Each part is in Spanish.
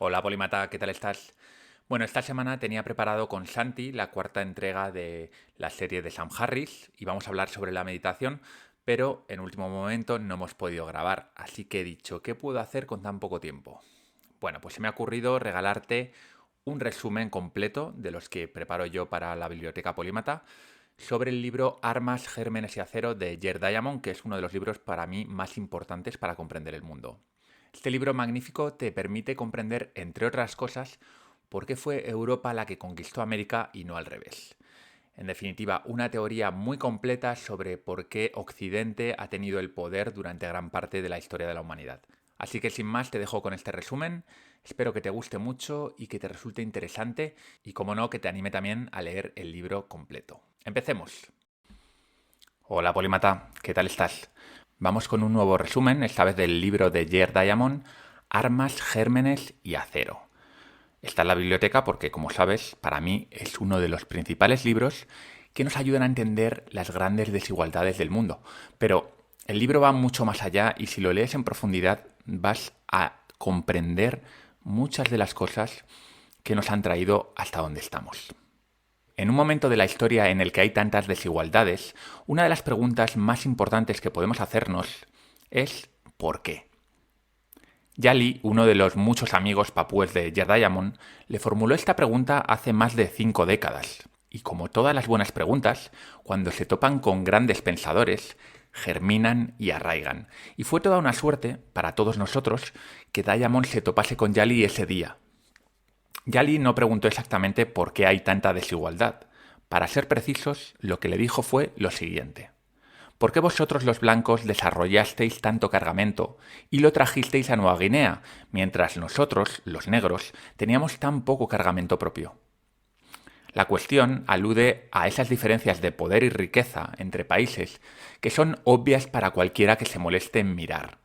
Hola Polímata, ¿qué tal estás? Bueno, esta semana tenía preparado con Santi la cuarta entrega de la serie de Sam Harris y vamos a hablar sobre la meditación, pero en último momento no hemos podido grabar, así que he dicho, ¿qué puedo hacer con tan poco tiempo? Bueno, pues se me ha ocurrido regalarte un resumen completo de los que preparo yo para la Biblioteca Polímata sobre el libro Armas, Gérmenes y Acero de Jared Diamond, que es uno de los libros para mí más importantes para comprender el mundo. Este libro magnífico te permite comprender, entre otras cosas, por qué fue Europa la que conquistó América y no al revés. En definitiva, una teoría muy completa sobre por qué Occidente ha tenido el poder durante gran parte de la historia de la humanidad. Así que sin más te dejo con este resumen, espero que te guste mucho y que te resulte interesante y como no que te anime también a leer el libro completo. Empecemos. Hola Polímata, ¿qué tal estás? Vamos con un nuevo resumen, esta vez del libro de Jared Diamond, Armas, Gérmenes y Acero. Está en la biblioteca porque, como sabes, para mí es uno de los principales libros que nos ayudan a entender las grandes desigualdades del mundo. Pero el libro va mucho más allá y si lo lees en profundidad vas a comprender muchas de las cosas que nos han traído hasta donde estamos. En un momento de la historia en el que hay tantas desigualdades, una de las preguntas más importantes que podemos hacernos es ¿por qué? Yali, uno de los muchos amigos papúes de Jared Diamond, le formuló esta pregunta hace más de 5 décadas. Y como todas las buenas preguntas, cuando se topan con grandes pensadores, germinan y arraigan. Y fue toda una suerte, para todos nosotros, que Diamond se topase con Yali ese día. Yali no preguntó exactamente por qué hay tanta desigualdad. Para ser precisos, lo que le dijo fue lo siguiente. ¿Por qué vosotros los blancos desarrollasteis tanto cargamento y lo trajisteis a Nueva Guinea, mientras nosotros, los negros, teníamos tan poco cargamento propio? La cuestión alude a esas diferencias de poder y riqueza entre países que son obvias para cualquiera que se moleste en mirar.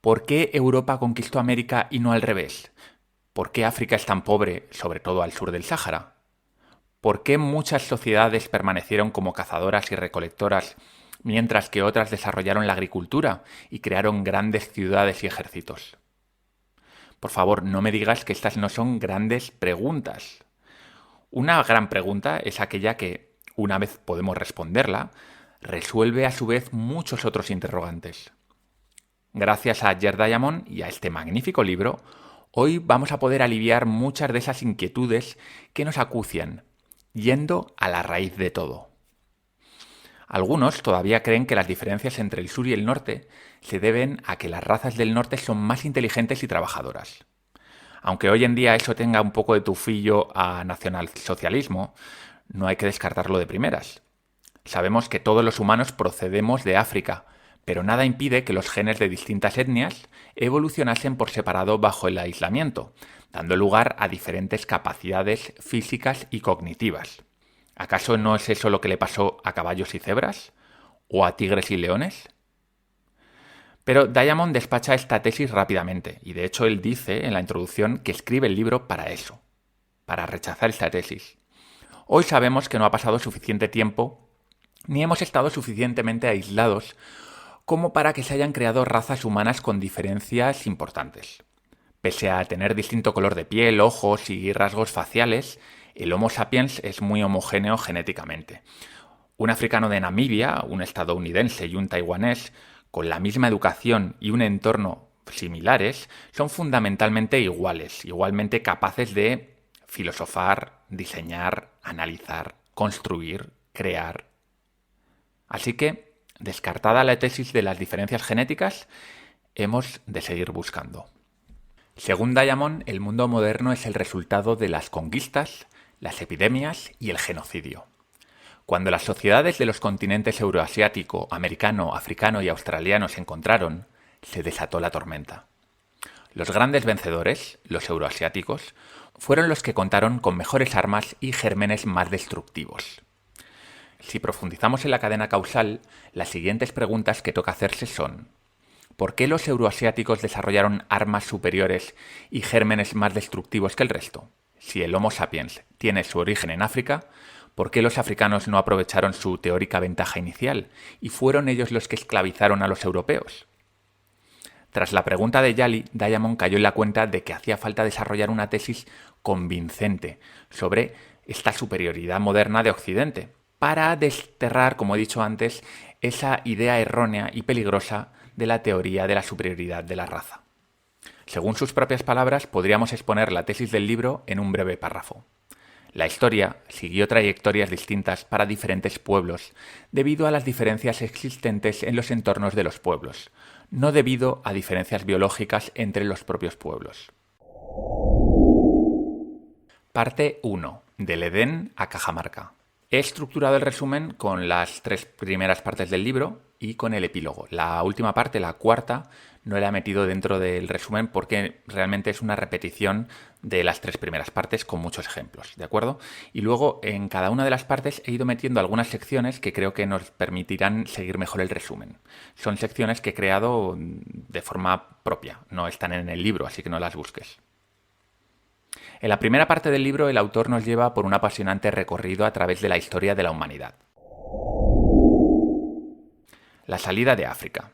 ¿Por qué Europa conquistó América y no al revés? ¿Por qué África es tan pobre, sobre todo al sur del Sáhara? ¿Por qué muchas sociedades permanecieron como cazadoras y recolectoras mientras que otras desarrollaron la agricultura y crearon grandes ciudades y ejércitos? Por favor, no me digas que estas no son grandes preguntas. Una gran pregunta es aquella que, una vez podemos responderla, resuelve a su vez muchos otros interrogantes. Gracias a Jared Diamond y a este magnífico libro, hoy vamos a poder aliviar muchas de esas inquietudes que nos acucian, yendo a la raíz de todo. Algunos todavía creen que las diferencias entre el sur y el norte se deben a que las razas del norte son más inteligentes y trabajadoras. Aunque hoy en día eso tenga un poco de tufillo a nacionalsocialismo, no hay que descartarlo de primeras. Sabemos que todos los humanos procedemos de África, pero nada impide que los genes de distintas etnias evolucionasen por separado bajo el aislamiento, dando lugar a diferentes capacidades físicas y cognitivas. ¿Acaso no es eso lo que le pasó a caballos y cebras? ¿O a tigres y leones? Pero Diamond despacha esta tesis rápidamente, y de hecho él dice en la introducción que escribe el libro para eso, para rechazar esta tesis. Hoy sabemos que no ha pasado suficiente tiempo, ni hemos estado suficientemente aislados como para que se hayan creado razas humanas con diferencias importantes. Pese a tener distinto color de piel, ojos y rasgos faciales, el Homo sapiens es muy homogéneo genéticamente. Un africano de Namibia, un estadounidense y un taiwanés, con la misma educación y un entorno similares, son fundamentalmente iguales, igualmente capaces de filosofar, diseñar, analizar, construir, crear. Así que, descartada la tesis de las diferencias genéticas, hemos de seguir buscando. Según Diamond, el mundo moderno es el resultado de las conquistas, las epidemias y el genocidio. Cuando las sociedades de los continentes euroasiático, americano, africano y australiano se encontraron, se desató la tormenta. Los grandes vencedores, los euroasiáticos, fueron los que contaron con mejores armas y gérmenes más destructivos. Si profundizamos en la cadena causal, las siguientes preguntas que toca hacerse son: ¿por qué los euroasiáticos desarrollaron armas superiores y gérmenes más destructivos que el resto? Si el Homo sapiens tiene su origen en África, ¿por qué los africanos no aprovecharon su teórica ventaja inicial y fueron ellos los que esclavizaron a los europeos? Tras la pregunta de Yali, Diamond cayó en la cuenta de que hacía falta desarrollar una tesis convincente sobre esta superioridad moderna de Occidente, para desterrar, como he dicho antes, esa idea errónea y peligrosa de la teoría de la superioridad de la raza. Según sus propias palabras, podríamos exponer la tesis del libro en un breve párrafo. La historia siguió trayectorias distintas para diferentes pueblos, debido a las diferencias existentes en los entornos de los pueblos, no debido a diferencias biológicas entre los propios pueblos. Parte 1. Del Edén a Cajamarca. He estructurado el resumen con las 3 primeras partes del libro y con el epílogo. La última parte, la cuarta, no la he metido dentro del resumen porque realmente es una repetición de las 3 primeras partes con muchos ejemplos, ¿de acuerdo? Y luego en cada una de las partes he ido metiendo algunas secciones que creo que nos permitirán seguir mejor el resumen. Son secciones que he creado de forma propia, no están en el libro, así que no las busques. En la primera parte del libro, el autor nos lleva por un apasionante recorrido a través de la historia de la humanidad. La salida de África.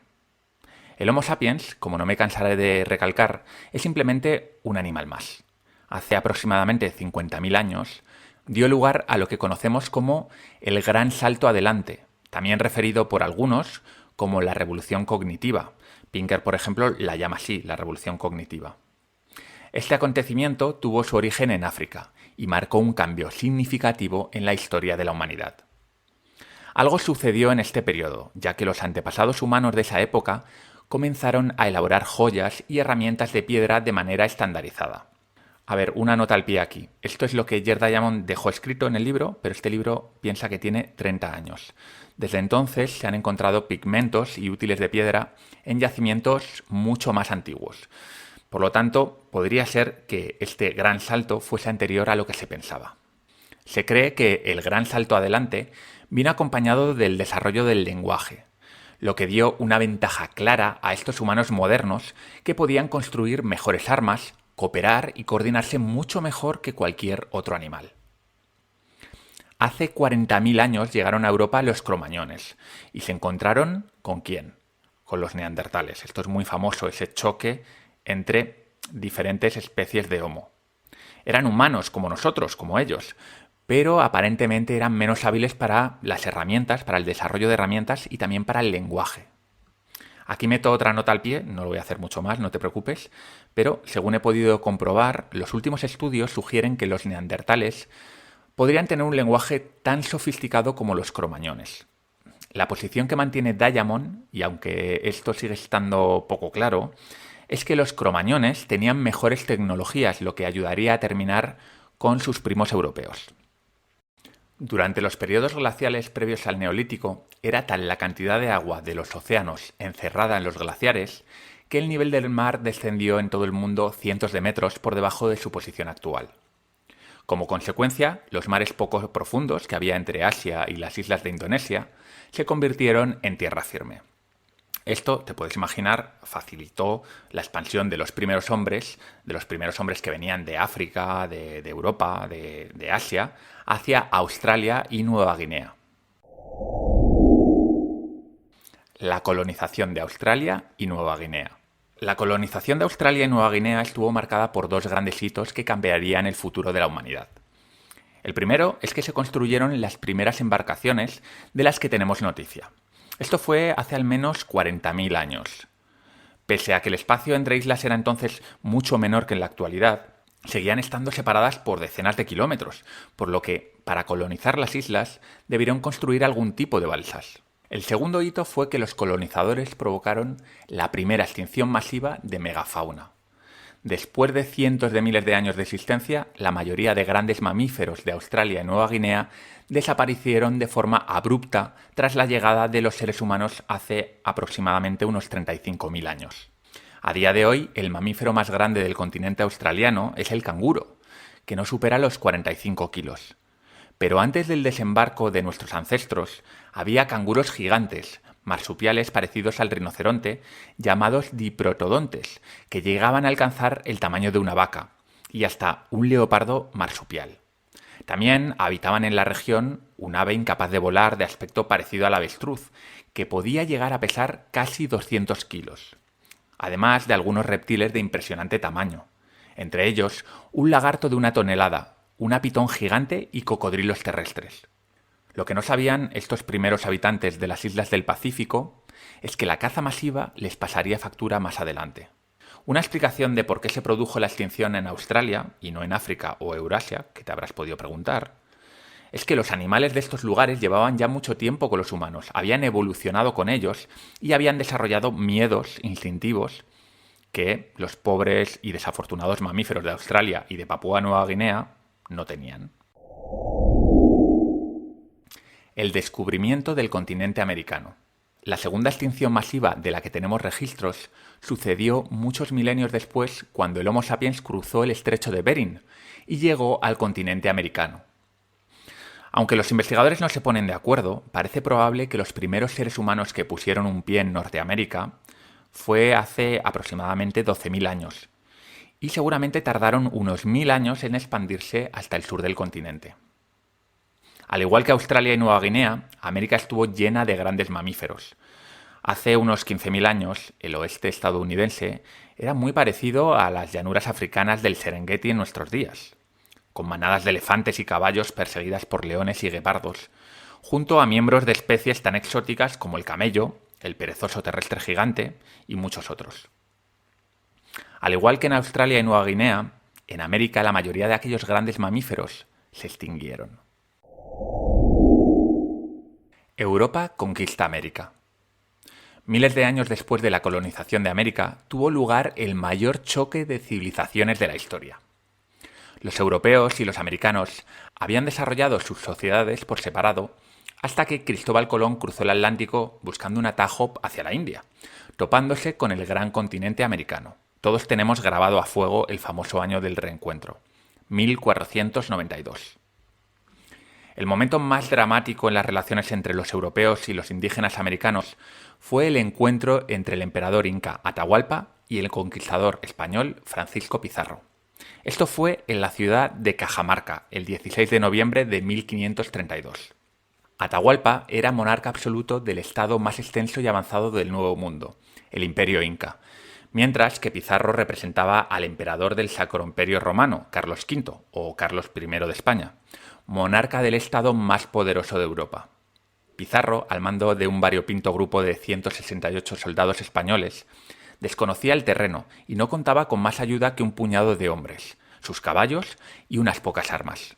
El Homo sapiens, como no me cansaré de recalcar, es simplemente un animal más. Hace aproximadamente 50.000 años, dio lugar a lo que conocemos como el gran salto adelante, también referido por algunos como la revolución cognitiva. Pinker, por ejemplo, la llama así, la revolución cognitiva. Este acontecimiento tuvo su origen en África y marcó un cambio significativo en la historia de la humanidad. Algo sucedió en este periodo, ya que los antepasados humanos de esa época comenzaron a elaborar joyas y herramientas de piedra de manera estandarizada. A ver, una nota al pie aquí. Esto es lo que Jared Diamond dejó escrito en el libro, pero este libro piensa que tiene 30 años. Desde entonces se han encontrado pigmentos y útiles de piedra en yacimientos mucho más antiguos. Por lo tanto, podría ser que este gran salto fuese anterior a lo que se pensaba. Se cree que el gran salto adelante vino acompañado del desarrollo del lenguaje, lo que dio una ventaja clara a estos humanos modernos que podían construir mejores armas, cooperar y coordinarse mucho mejor que cualquier otro animal. Hace 40.000 años llegaron a Europa los cromañones y se encontraron ¿con quién? Con los neandertales. Esto es muy famoso, ese choque entre diferentes especies de Homo. Eran humanos como nosotros, como ellos, pero aparentemente eran menos hábiles para las herramientas, para el desarrollo de herramientas y también para el lenguaje. Aquí meto otra nota al pie, no lo voy a hacer mucho más, no te preocupes, pero según he podido comprobar, los últimos estudios sugieren que los neandertales podrían tener un lenguaje tan sofisticado como los cromañones. La posición que mantiene Diamond, y aunque esto sigue estando poco claro, es que los cromañones tenían mejores tecnologías, lo que ayudaría a terminar con sus primos europeos. Durante los periodos glaciales previos al Neolítico, era tal la cantidad de agua de los océanos encerrada en los glaciares que el nivel del mar descendió en todo el mundo cientos de metros por debajo de su posición actual. Como consecuencia, los mares poco profundos que había entre Asia y las islas de Indonesia se convirtieron en tierra firme. Esto, te puedes imaginar, facilitó la expansión de los primeros hombres que venían de África, de Europa, de Asia, hacia Australia y Nueva Guinea. La colonización de Australia y Nueva Guinea. La colonización de Australia y Nueva Guinea estuvo marcada por 2 grandes hitos que cambiarían el futuro de la humanidad. El primero es que se construyeron las primeras embarcaciones de las que tenemos noticia. Esto fue hace al menos 40.000 años. Pese a que el espacio entre islas era entonces mucho menor que en la actualidad, seguían estando separadas por decenas de kilómetros, por lo que, para colonizar las islas, debieron construir algún tipo de balsas. El segundo hito fue que los colonizadores provocaron la primera extinción masiva de megafauna. Después de cientos de miles de años de existencia, la mayoría de grandes mamíferos de Australia y Nueva Guinea desaparecieron de forma abrupta tras la llegada de los seres humanos hace aproximadamente unos 35.000 años. A día de hoy, el mamífero más grande del continente australiano es el canguro, que no supera los 45 kilos. Pero antes del desembarco de nuestros ancestros, había canguros gigantes, marsupiales parecidos al rinoceronte, llamados diprotodontes, que llegaban a alcanzar el tamaño de una vaca, y hasta un leopardo marsupial. También habitaban en la región un ave incapaz de volar de aspecto parecido al avestruz, que podía llegar a pesar casi 200 kilos. además de algunos reptiles de impresionante tamaño, entre ellos un lagarto de 1 tonelada, una pitón gigante y cocodrilos terrestres. Lo que no sabían estos primeros habitantes de las islas del Pacífico es que la caza masiva les pasaría factura más adelante. Una explicación de por qué se produjo la extinción en Australia y no en África o Eurasia, que te habrás podido preguntar, es que los animales de estos lugares llevaban ya mucho tiempo con los humanos, habían evolucionado con ellos y habían desarrollado miedos instintivos que los pobres y desafortunados mamíferos de Australia y de Papúa Nueva Guinea no tenían. El descubrimiento del continente americano. La segunda extinción masiva de la que tenemos registros sucedió muchos milenios después, cuando el Homo sapiens cruzó el estrecho de Bering y llegó al continente americano. Aunque los investigadores no se ponen de acuerdo, parece probable que los primeros seres humanos que pusieron un pie en Norteamérica fue hace aproximadamente 12.000 años, y seguramente tardaron unos 1.000 años en expandirse hasta el sur del continente. Al igual que Australia y Nueva Guinea, América estuvo llena de grandes mamíferos. Hace unos 15.000 años, el oeste estadounidense era muy parecido a las llanuras africanas del Serengeti en nuestros días, con manadas de elefantes y caballos perseguidas por leones y guepardos, junto a miembros de especies tan exóticas como el camello, el perezoso terrestre gigante y muchos otros. Al igual que en Australia y Nueva Guinea, en América la mayoría de aquellos grandes mamíferos se extinguieron. Europa conquista América. Miles de años después de la colonización de América, tuvo lugar el mayor choque de civilizaciones de la historia. Los europeos y los americanos habían desarrollado sus sociedades por separado hasta que Cristóbal Colón cruzó el Atlántico buscando un atajo hacia la India, topándose con el gran continente americano. Todos tenemos grabado a fuego el famoso año del reencuentro, 1492. El momento más dramático en las relaciones entre los europeos y los indígenas americanos fue el encuentro entre el emperador inca Atahualpa y el conquistador español Francisco Pizarro. Esto fue en la ciudad de Cajamarca, el 16 de noviembre de 1532. Atahualpa era monarca absoluto del estado más extenso y avanzado del Nuevo Mundo, el Imperio Inca, mientras que Pizarro representaba al emperador del Sacro Imperio Romano, Carlos V, o Carlos I de España, monarca del estado más poderoso de Europa. Pizarro, al mando de un variopinto grupo de 168 soldados españoles, desconocía el terreno y no contaba con más ayuda que un puñado de hombres, sus caballos y unas pocas armas.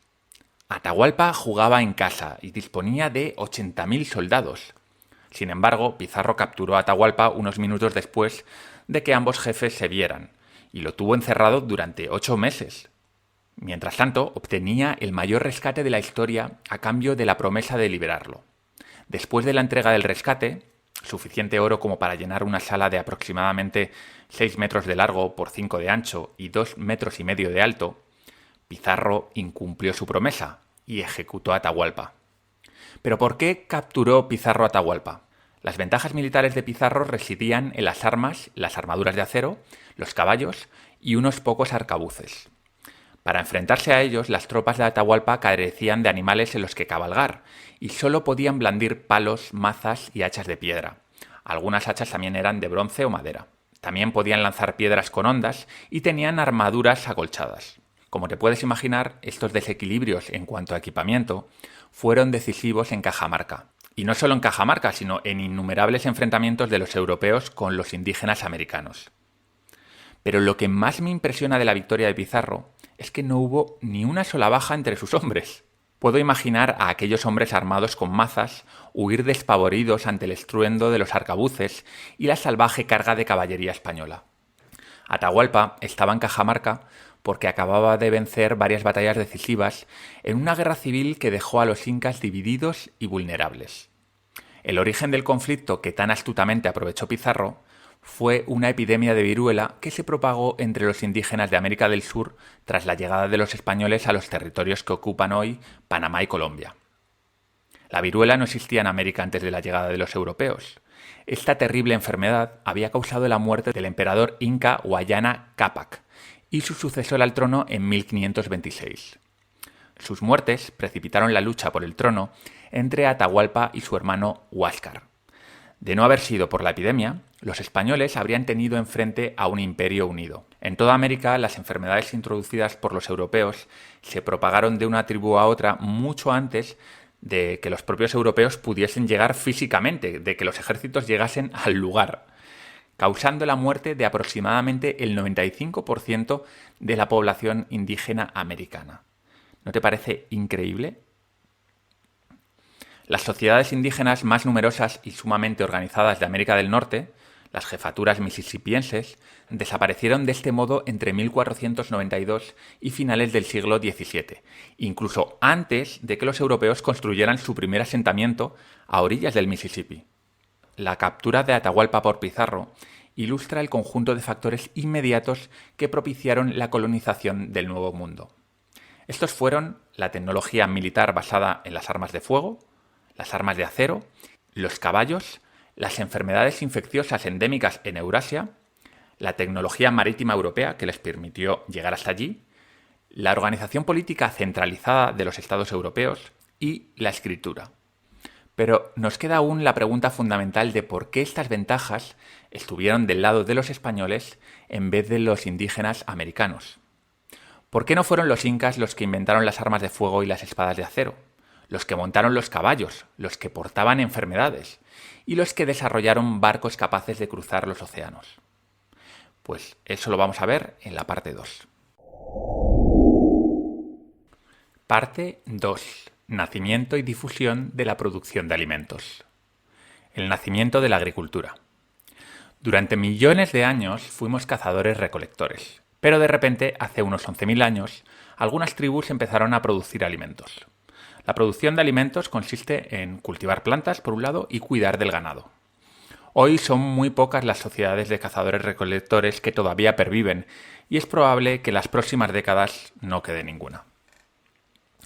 Atahualpa jugaba en casa y disponía de 80.000 soldados. Sin embargo, Pizarro capturó a Atahualpa unos minutos después de que ambos jefes se vieran, y lo tuvo encerrado durante 8 meses. Mientras tanto, obtenía el mayor rescate de la historia a cambio de la promesa de liberarlo. Después de la entrega del rescate, suficiente oro como para llenar una sala de aproximadamente 6 metros de largo por 5 de ancho y 2,5 metros de alto, Pizarro incumplió su promesa y ejecutó a Atahualpa. ¿Pero por qué capturó Pizarro a Atahualpa? Las ventajas militares de Pizarro residían en las armas, las armaduras de acero, los caballos y unos pocos arcabuces. Para enfrentarse a ellos, las tropas de Atahualpa carecían de animales en los que cabalgar y solo podían blandir palos, mazas y hachas de piedra. Algunas hachas también eran de bronce o madera. También podían lanzar piedras con hondas y tenían armaduras acolchadas. Como te puedes imaginar, estos desequilibrios en cuanto a equipamiento fueron decisivos en Cajamarca. Y no solo en Cajamarca, sino en innumerables enfrentamientos de los europeos con los indígenas americanos. Pero lo que más me impresiona de la victoria de Pizarro es que no hubo ni una sola baja entre sus hombres. Puedo imaginar a aquellos hombres armados con mazas huir despavoridos ante el estruendo de los arcabuces y la salvaje carga de caballería española. Atahualpa estaba en Cajamarca porque acababa de vencer varias batallas decisivas en una guerra civil que dejó a los incas divididos y vulnerables. El origen del conflicto que tan astutamente aprovechó Pizarro fue una epidemia de viruela que se propagó entre los indígenas de América del Sur tras la llegada de los españoles a los territorios que ocupan hoy Panamá y Colombia. La viruela no existía en América antes de la llegada de los europeos. Esta terrible enfermedad había causado la muerte del emperador inca Huayna Cápac y su sucesor al trono en 1526. Sus muertes precipitaron la lucha por el trono entre Atahualpa y su hermano Huáscar. De no haber sido por la epidemia, los españoles habrían tenido enfrente a un imperio unido. En toda América, las enfermedades introducidas por los europeos se propagaron de una tribu a otra mucho antes de que los propios europeos pudiesen llegar físicamente, de que los ejércitos llegasen al lugar, causando la muerte de aproximadamente el 95% de la población indígena americana. ¿No te parece increíble? Las sociedades indígenas más numerosas y sumamente organizadas de América del Norte, las jefaturas mississippienses, desaparecieron de este modo entre 1492 y finales del siglo XVII, incluso antes de que los europeos construyeran su primer asentamiento a orillas del Mississippi. La captura de Atahualpa por Pizarro ilustra el conjunto de factores inmediatos que propiciaron la colonización del Nuevo Mundo. Estos fueron la tecnología militar basada en las armas de fuego, las armas de acero, los caballos, las enfermedades infecciosas endémicas en Eurasia, la tecnología marítima europea que les permitió llegar hasta allí, la organización política centralizada de los estados europeos y la escritura. Pero nos queda aún la pregunta fundamental de por qué estas ventajas estuvieron del lado de los españoles en vez de los indígenas americanos. ¿Por qué no fueron los incas los que inventaron las armas de fuego y las espadas de acero? Los que montaron los caballos, los que portaban enfermedades y los que desarrollaron barcos capaces de cruzar los océanos. Pues eso lo vamos a ver en la parte 2. Parte 2. Nacimiento y difusión de la producción de alimentos. El nacimiento de la agricultura. Durante millones de años fuimos cazadores-recolectores, pero de repente, hace unos 11.000 años, algunas tribus empezaron a producir alimentos. La producción de alimentos consiste en cultivar plantas, por un lado, y cuidar del ganado. Hoy son muy pocas las sociedades de cazadores-recolectores que todavía perviven, y es probable que en las próximas décadas no quede ninguna.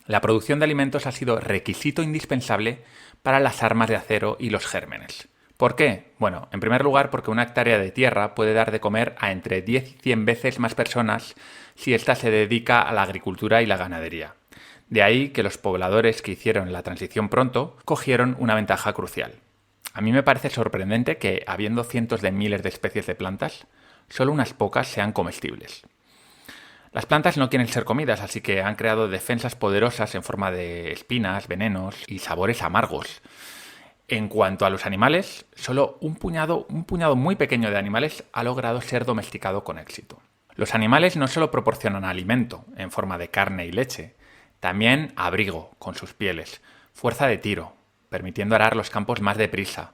La producción de alimentos ha sido requisito indispensable para las armas de acero y los gérmenes. ¿Por qué? Bueno, en primer lugar porque una hectárea de tierra puede dar de comer a entre 10 y 100 veces más personas si ésta se dedica a la agricultura y la ganadería. De ahí que los pobladores que hicieron la transición pronto cogieron una ventaja crucial. A mí me parece sorprendente que, habiendo cientos de miles de especies de plantas, solo unas pocas sean comestibles. Las plantas no quieren ser comidas, así que han creado defensas poderosas en forma de espinas, venenos y sabores amargos. En cuanto a los animales, solo un puñado muy pequeño de animales ha logrado ser domesticado con éxito. Los animales no solo proporcionan alimento en forma de carne y leche, también abrigo con sus pieles, fuerza de tiro, permitiendo arar los campos más deprisa,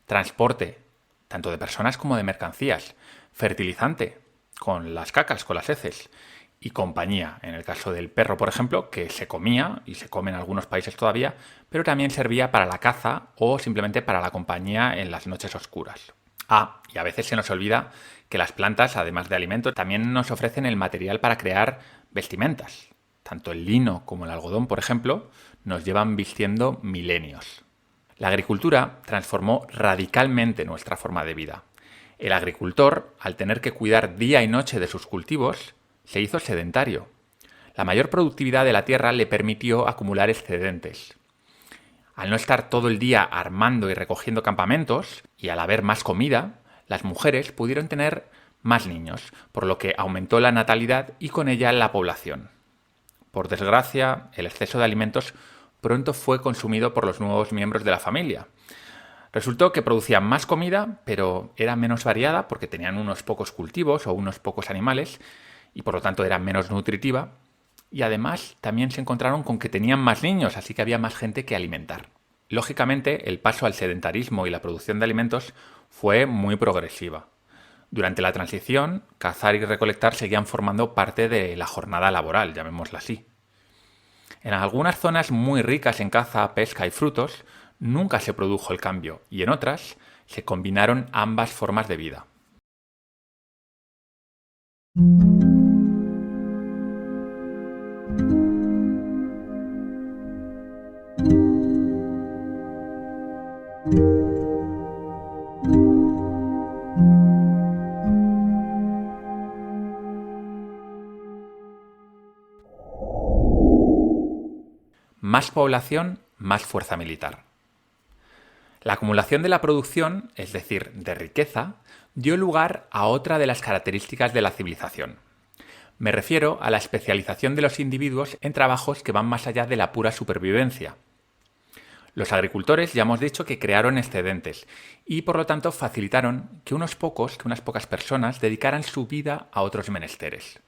transporte, tanto de personas como de mercancías, fertilizante, con las cacas, con las heces, y compañía, en el caso del perro, por ejemplo, que se comía, y se come en algunos países todavía, pero también servía para la caza o simplemente para la compañía en las noches oscuras. Y a veces se nos olvida que las plantas, además de alimento, también nos ofrecen el material para crear vestimentas. Tanto el lino como el algodón, por ejemplo, nos llevan vistiendo milenios. La agricultura transformó radicalmente nuestra forma de vida. El agricultor, al tener que cuidar día y noche de sus cultivos, se hizo sedentario. La mayor productividad de la tierra le permitió acumular excedentes. Al no estar todo el día armando y recogiendo campamentos, y al haber más comida, las mujeres pudieron tener más niños, por lo que aumentó la natalidad y con ella la población. Por desgracia, el exceso de alimentos pronto fue consumido por los nuevos miembros de la familia. Resultó que producían más comida, pero era menos variada porque tenían unos pocos cultivos o unos pocos animales, y por lo tanto era menos nutritiva, y además también se encontraron con que tenían más niños, así que había más gente que alimentar. Lógicamente, el paso al sedentarismo y la producción de alimentos fue muy progresiva. Durante la transición, cazar y recolectar seguían formando parte de la jornada laboral, llamémosla así. En algunas zonas muy ricas en caza, pesca y frutos, nunca se produjo el cambio, y en otras se combinaron ambas formas de vida. Más población, más fuerza militar. La acumulación de la producción, es decir, de riqueza, dio lugar a otra de las características de la civilización. Me refiero a la especialización de los individuos en trabajos que van más allá de la pura supervivencia. Los agricultores ya hemos dicho que crearon excedentes y por lo tanto facilitaron que unas pocas personas dedicaran su vida a otros menesteres.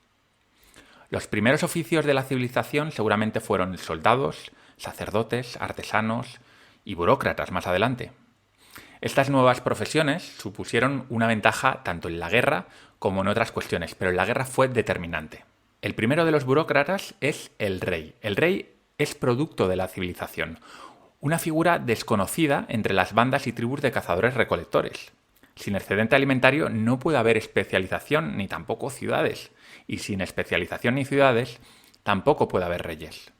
Los primeros oficios de la civilización seguramente fueron soldados, sacerdotes, artesanos y burócratas más adelante. Estas nuevas profesiones supusieron una ventaja tanto en la guerra como en otras cuestiones, pero en la guerra fue determinante. El primero de los burócratas es el rey. El rey es producto de la civilización, una figura desconocida entre las bandas y tribus de cazadores-recolectores. Sin excedente alimentario no puede haber especialización ni tampoco ciudades, y sin especialización ni ciudades tampoco puede haber reyes.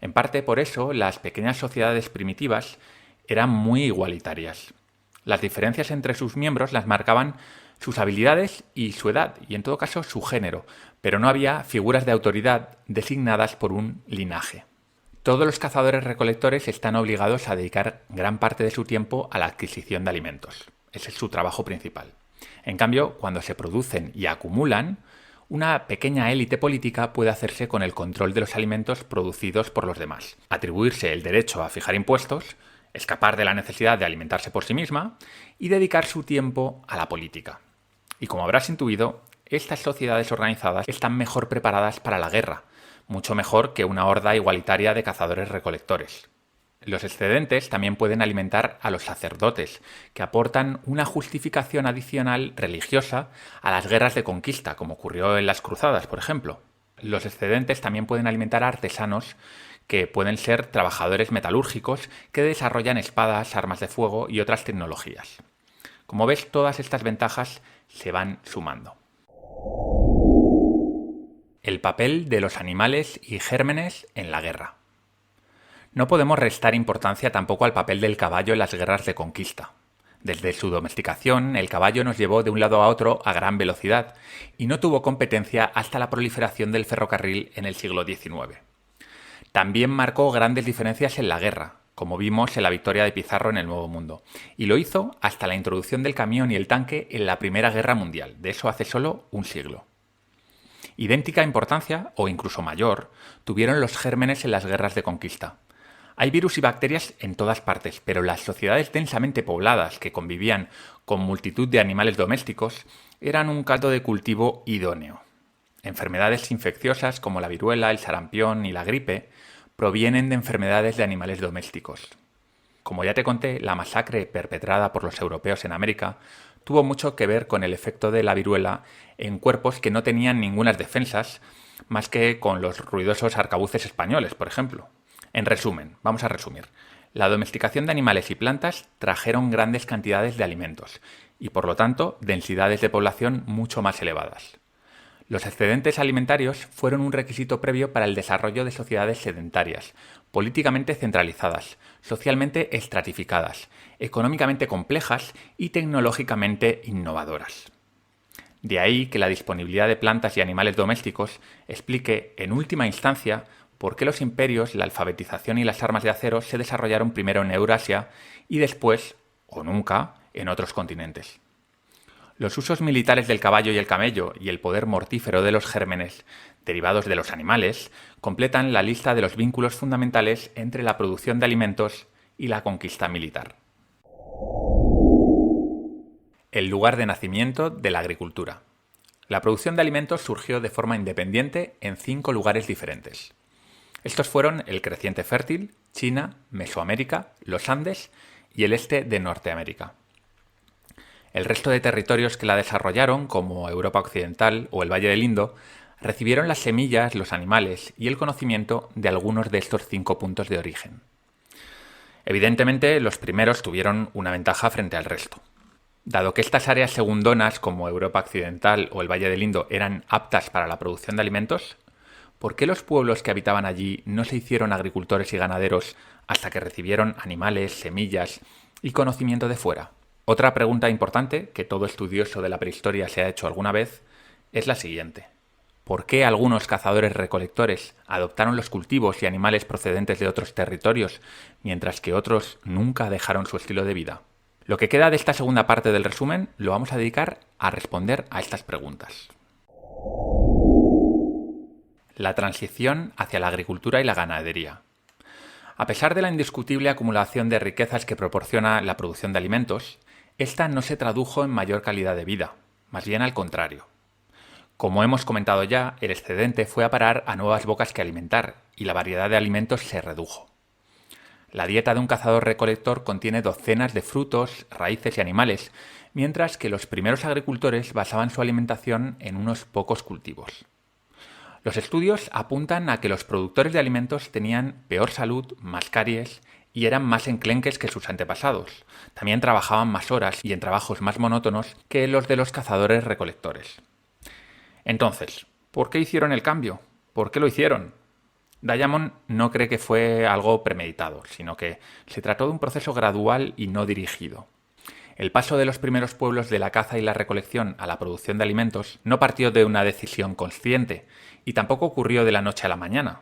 En parte por eso las pequeñas sociedades primitivas eran muy igualitarias. Las diferencias entre sus miembros las marcaban sus habilidades y su edad, y en todo caso su género, pero no había figuras de autoridad designadas por un linaje. Todos los cazadores-recolectores están obligados a dedicar gran parte de su tiempo a la adquisición de alimentos. Ese es su trabajo principal. En cambio, cuando se producen y acumulan, una pequeña élite política puede hacerse con el control de los alimentos producidos por los demás, atribuirse el derecho a fijar impuestos, escapar de la necesidad de alimentarse por sí misma y dedicar su tiempo a la política. Y como habrás intuido, estas sociedades organizadas están mejor preparadas para la guerra, mucho mejor que una horda igualitaria de cazadores-recolectores. Los excedentes también pueden alimentar a los sacerdotes, que aportan una justificación adicional religiosa a las guerras de conquista, como ocurrió en las cruzadas, por ejemplo. Los excedentes también pueden alimentar a artesanos, que pueden ser trabajadores metalúrgicos que desarrollan espadas, armas de fuego y otras tecnologías. Como ves, todas estas ventajas se van sumando. El papel de los animales y gérmenes en la guerra. No podemos restar importancia tampoco al papel del caballo en las guerras de conquista. Desde su domesticación, el caballo nos llevó de un lado a otro a gran velocidad y no tuvo competencia hasta la proliferación del ferrocarril en el siglo XIX. También marcó grandes diferencias en la guerra, como vimos en la victoria de Pizarro en el Nuevo Mundo, y lo hizo hasta la introducción del camión y el tanque en la Primera Guerra Mundial, de eso hace solo un siglo. Idéntica importancia, o incluso mayor, tuvieron los gérmenes en las guerras de conquista. Hay virus y bacterias en todas partes, pero las sociedades densamente pobladas que convivían con multitud de animales domésticos eran un caldo de cultivo idóneo. Enfermedades infecciosas como la viruela, el sarampión y la gripe provienen de enfermedades de animales domésticos. Como ya te conté, la masacre perpetrada por los europeos en América tuvo mucho que ver con el efecto de la viruela en cuerpos que no tenían ninguna defensas más que con los ruidosos arcabuces españoles, por ejemplo. En resumen, vamos a resumir. La domesticación de animales y plantas trajeron grandes cantidades de alimentos y, por lo tanto, densidades de población mucho más elevadas. Los excedentes alimentarios fueron un requisito previo para el desarrollo de sociedades sedentarias, políticamente centralizadas, socialmente estratificadas, económicamente complejas y tecnológicamente innovadoras. De ahí que la disponibilidad de plantas y animales domésticos explique, en última instancia, por qué los imperios, la alfabetización y las armas de acero se desarrollaron primero en Eurasia y después, o nunca, en otros continentes. Los usos militares del caballo y el camello y el poder mortífero de los gérmenes, derivados de los animales, completan la lista de los vínculos fundamentales entre la producción de alimentos y la conquista militar. El lugar de nacimiento de la agricultura. La producción de alimentos surgió de forma independiente en 5 lugares diferentes. Estos fueron el creciente fértil, China, Mesoamérica, los Andes y el este de Norteamérica. El resto de territorios que la desarrollaron, como Europa Occidental o el Valle del Indo, recibieron las semillas, los animales y el conocimiento de algunos de estos 5 puntos de origen. Evidentemente, los primeros tuvieron una ventaja frente al resto. Dado que estas áreas segundonas, como Europa Occidental o el Valle del Indo, eran aptas para la producción de alimentos, ¿por qué los pueblos que habitaban allí no se hicieron agricultores y ganaderos hasta que recibieron animales, semillas y conocimiento de fuera? Otra pregunta importante que todo estudioso de la prehistoria se ha hecho alguna vez es la siguiente. por qué algunos cazadores-recolectores adoptaron los cultivos y animales procedentes de otros territorios, mientras que otros nunca dejaron su estilo de vida. Lo que queda de esta segunda parte del resumen lo vamos a dedicar a responder a estas preguntas. La transición hacia la agricultura y la ganadería. A pesar de la indiscutible acumulación de riquezas que proporciona la producción de alimentos, esta no se tradujo en mayor calidad de vida, más bien al contrario. Como hemos comentado ya, el excedente fue a parar a nuevas bocas que alimentar y la variedad de alimentos se redujo. La dieta de un cazador-recolector contiene docenas de frutos, raíces y animales, mientras que los primeros agricultores basaban su alimentación en unos pocos cultivos. Los estudios apuntan a que los productores de alimentos tenían peor salud, más caries y eran más enclenques que sus antepasados. También trabajaban más horas y en trabajos más monótonos que los de los cazadores-recolectores. Entonces, ¿por qué hicieron el cambio? ¿Por qué lo hicieron? Diamond no cree que fue algo premeditado, sino que se trató de un proceso gradual y no dirigido. El paso de los primeros pueblos de la caza y la recolección a la producción de alimentos no partió de una decisión consciente y tampoco ocurrió de la noche a la mañana.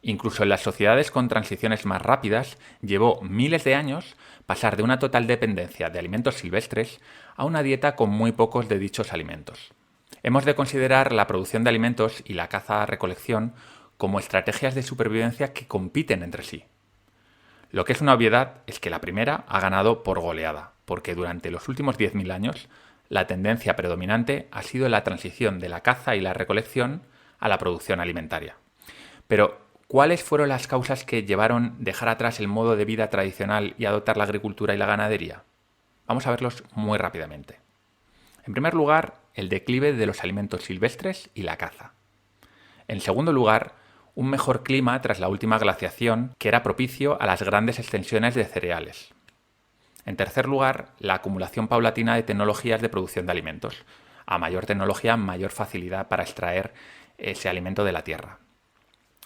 Incluso en las sociedades con transiciones más rápidas llevó miles de años pasar de una total dependencia de alimentos silvestres a una dieta con muy pocos de dichos alimentos. Hemos de considerar la producción de alimentos y la caza-recolección como estrategias de supervivencia que compiten entre sí. Lo que es una obviedad es que la primera ha ganado por goleada, porque durante los últimos 10.000 años la tendencia predominante ha sido la transición de la caza y la recolección a la producción alimentaria. Pero, ¿cuáles fueron las causas que llevaron a dejar atrás el modo de vida tradicional y adoptar la agricultura y la ganadería? Vamos a verlos muy rápidamente. En primer lugar, el declive de los alimentos silvestres y la caza. En segundo lugar, un mejor clima tras la última glaciación que era propicio a las grandes extensiones de cereales. En tercer lugar, la acumulación paulatina de tecnologías de producción de alimentos. A mayor tecnología, mayor facilidad para extraer ese alimento de la tierra.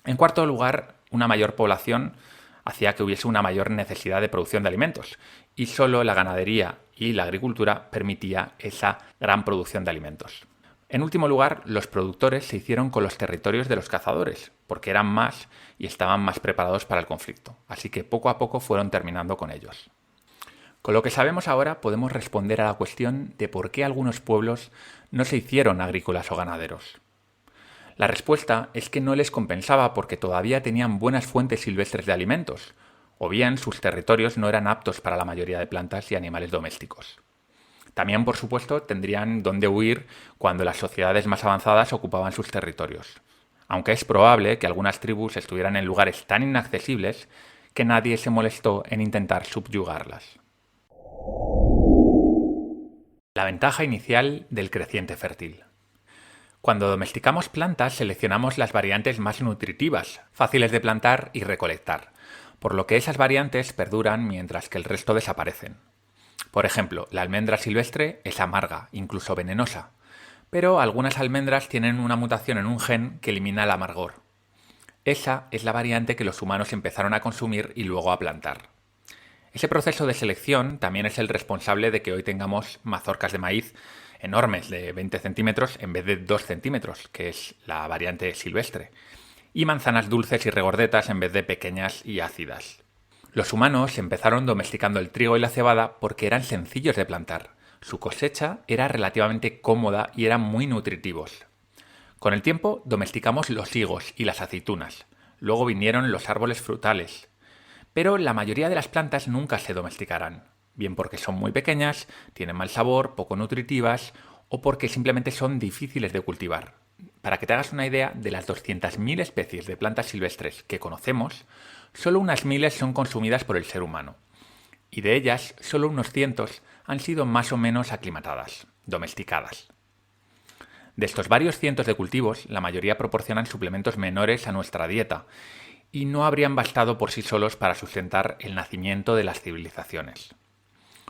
En cuarto lugar, una mayor población hacía que hubiese una mayor necesidad de producción de alimentos y solo la ganadería y la agricultura permitía esa gran producción de alimentos. En último lugar, los productores se hicieron con los territorios de los cazadores, porque eran más y estaban más preparados para el conflicto, así que poco a poco fueron terminando con ellos. Con lo que sabemos ahora podemos responder a la cuestión de por qué algunos pueblos no se hicieron agrícolas o ganaderos. La respuesta es que no les compensaba porque todavía tenían buenas fuentes silvestres de alimentos, o bien sus territorios no eran aptos para la mayoría de plantas y animales domésticos. También, por supuesto, tendrían dónde huir cuando las sociedades más avanzadas ocupaban sus territorios, aunque es probable que algunas tribus estuvieran en lugares tan inaccesibles que nadie se molestó en intentar subyugarlas. La ventaja inicial del creciente fértil. Cuando domesticamos plantas, seleccionamos las variantes más nutritivas, fáciles de plantar y recolectar, por lo que esas variantes perduran mientras que el resto desaparecen. Por ejemplo, la almendra silvestre es amarga, incluso venenosa, pero algunas almendras tienen una mutación en un gen que elimina el amargor. Esa es la variante que los humanos empezaron a consumir y luego a plantar. Ese proceso de selección también es el responsable de que hoy tengamos mazorcas de maíz enormes de 20 centímetros en vez de 2 centímetros, que es la variante silvestre, y manzanas dulces y regordetas en vez de pequeñas y ácidas. Los humanos empezaron domesticando el trigo y la cebada porque eran sencillos de plantar. Su cosecha era relativamente cómoda y eran muy nutritivos. Con el tiempo domesticamos los higos y las aceitunas. Luego vinieron los árboles frutales. Pero la mayoría de las plantas nunca se domesticarán, bien porque son muy pequeñas, tienen mal sabor, poco nutritivas o porque simplemente son difíciles de cultivar. Para que te hagas una idea, de las 200.000 especies de plantas silvestres que conocemos, solo unas miles son consumidas por el ser humano. Y de ellas, solo unos cientos han sido más o menos aclimatadas, domesticadas. De estos varios cientos de cultivos, la mayoría proporcionan suplementos menores a nuestra dieta y no habrían bastado por sí solos para sustentar el nacimiento de las civilizaciones.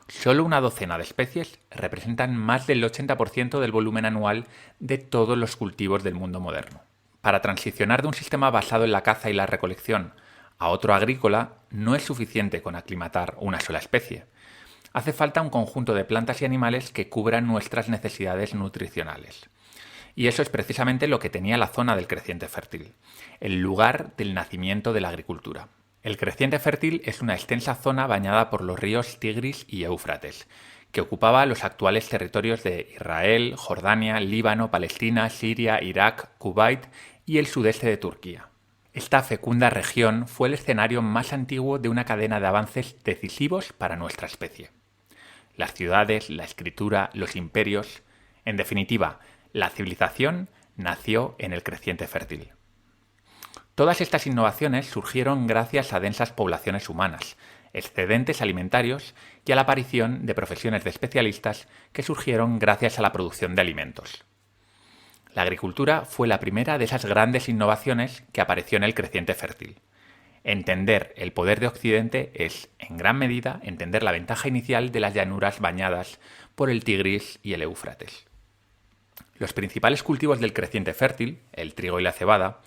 Solo una docena de especies representan más del 80% del volumen anual de todos los cultivos del mundo moderno. Para transicionar de un sistema basado en la caza y la recolección a otro agrícola, no es suficiente con aclimatar una sola especie. Hace falta un conjunto de plantas y animales que cubran nuestras necesidades nutricionales. Y eso es precisamente lo que tenía la zona del creciente fértil, el lugar del nacimiento de la agricultura. El creciente fértil es una extensa zona bañada por los ríos Tigris y Éufrates, que ocupaba los actuales territorios de Israel, Jordania, Líbano, Palestina, Siria, Irak, Kuwait y el sudeste de Turquía. Esta fecunda región fue el escenario más antiguo de una cadena de avances decisivos para nuestra especie. Las ciudades, la escritura, los imperios, en definitiva, la civilización nació en el creciente fértil. Todas estas innovaciones surgieron gracias a densas poblaciones humanas, excedentes alimentarios y a la aparición de profesiones de especialistas que surgieron gracias a la producción de alimentos. La agricultura fue la primera de esas grandes innovaciones que apareció en el creciente fértil. Entender el poder de Occidente es, en gran medida, entender la ventaja inicial de las llanuras bañadas por el Tigris y el Éufrates. Los principales cultivos del creciente fértil, el trigo y la cebada,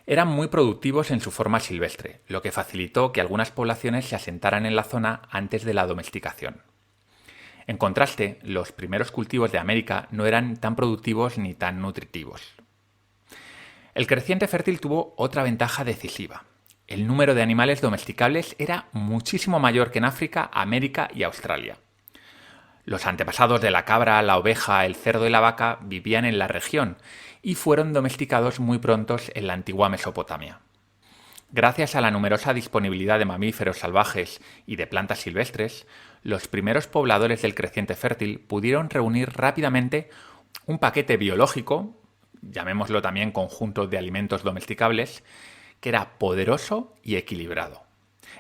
eran muy productivos en su forma silvestre, lo que facilitó que algunas poblaciones se asentaran en la zona antes de la domesticación. En contraste, los primeros cultivos de América no eran tan productivos ni tan nutritivos. El creciente fértil tuvo otra ventaja decisiva. El número de animales domesticables era muchísimo mayor que en África, América y Australia. Los antepasados de la cabra, la oveja, el cerdo y la vaca vivían en la región y fueron domesticados muy prontos en la antigua Mesopotamia. Gracias a la numerosa disponibilidad de mamíferos salvajes y de plantas silvestres, los primeros pobladores del creciente fértil pudieron reunir rápidamente un paquete biológico, llamémoslo también conjunto de alimentos domesticables, que era poderoso y equilibrado.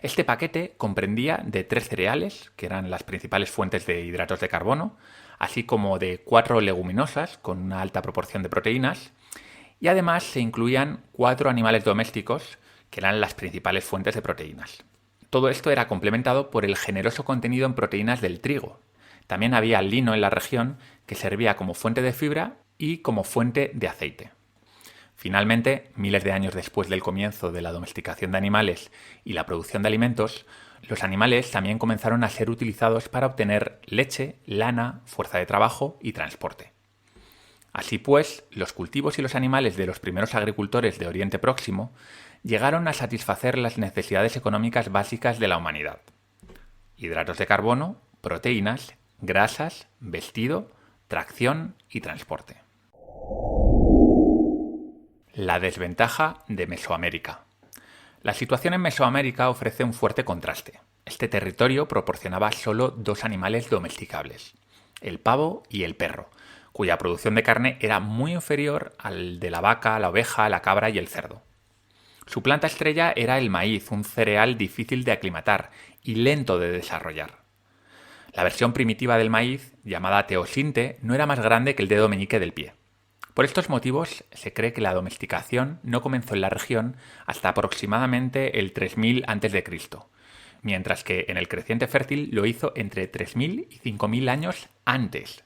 Este paquete comprendía de 3 cereales, que eran las principales fuentes de hidratos de carbono, así como de 4 leguminosas con una alta proporción de proteínas, y además se incluían 4 animales domésticos, que eran las principales fuentes de proteínas. Todo esto era complementado por el generoso contenido en proteínas del trigo. También había lino en la región, que servía como fuente de fibra y como fuente de aceite. Finalmente, miles de años después del comienzo de la domesticación de animales y la producción de alimentos, los animales también comenzaron a ser utilizados para obtener leche, lana, fuerza de trabajo y transporte. Así pues, los cultivos y los animales de los primeros agricultores de Oriente Próximo llegaron a satisfacer las necesidades económicas básicas de la humanidad: hidratos de carbono, proteínas, grasas, vestido, tracción y transporte. La desventaja de Mesoamérica. La situación en Mesoamérica ofrece un fuerte contraste. Este territorio proporcionaba solo 2 animales domesticables, el pavo y el perro, cuya producción de carne era muy inferior al de la vaca, la oveja, la cabra y el cerdo. Su planta estrella era el maíz, un cereal difícil de aclimatar y lento de desarrollar. La versión primitiva del maíz, llamada teosinte, no era más grande que el dedo meñique del pie. Por estos motivos, se cree que la domesticación no comenzó en la región hasta aproximadamente el 3000 a.C., mientras que en el creciente fértil lo hizo entre 3000 y 5000 años antes.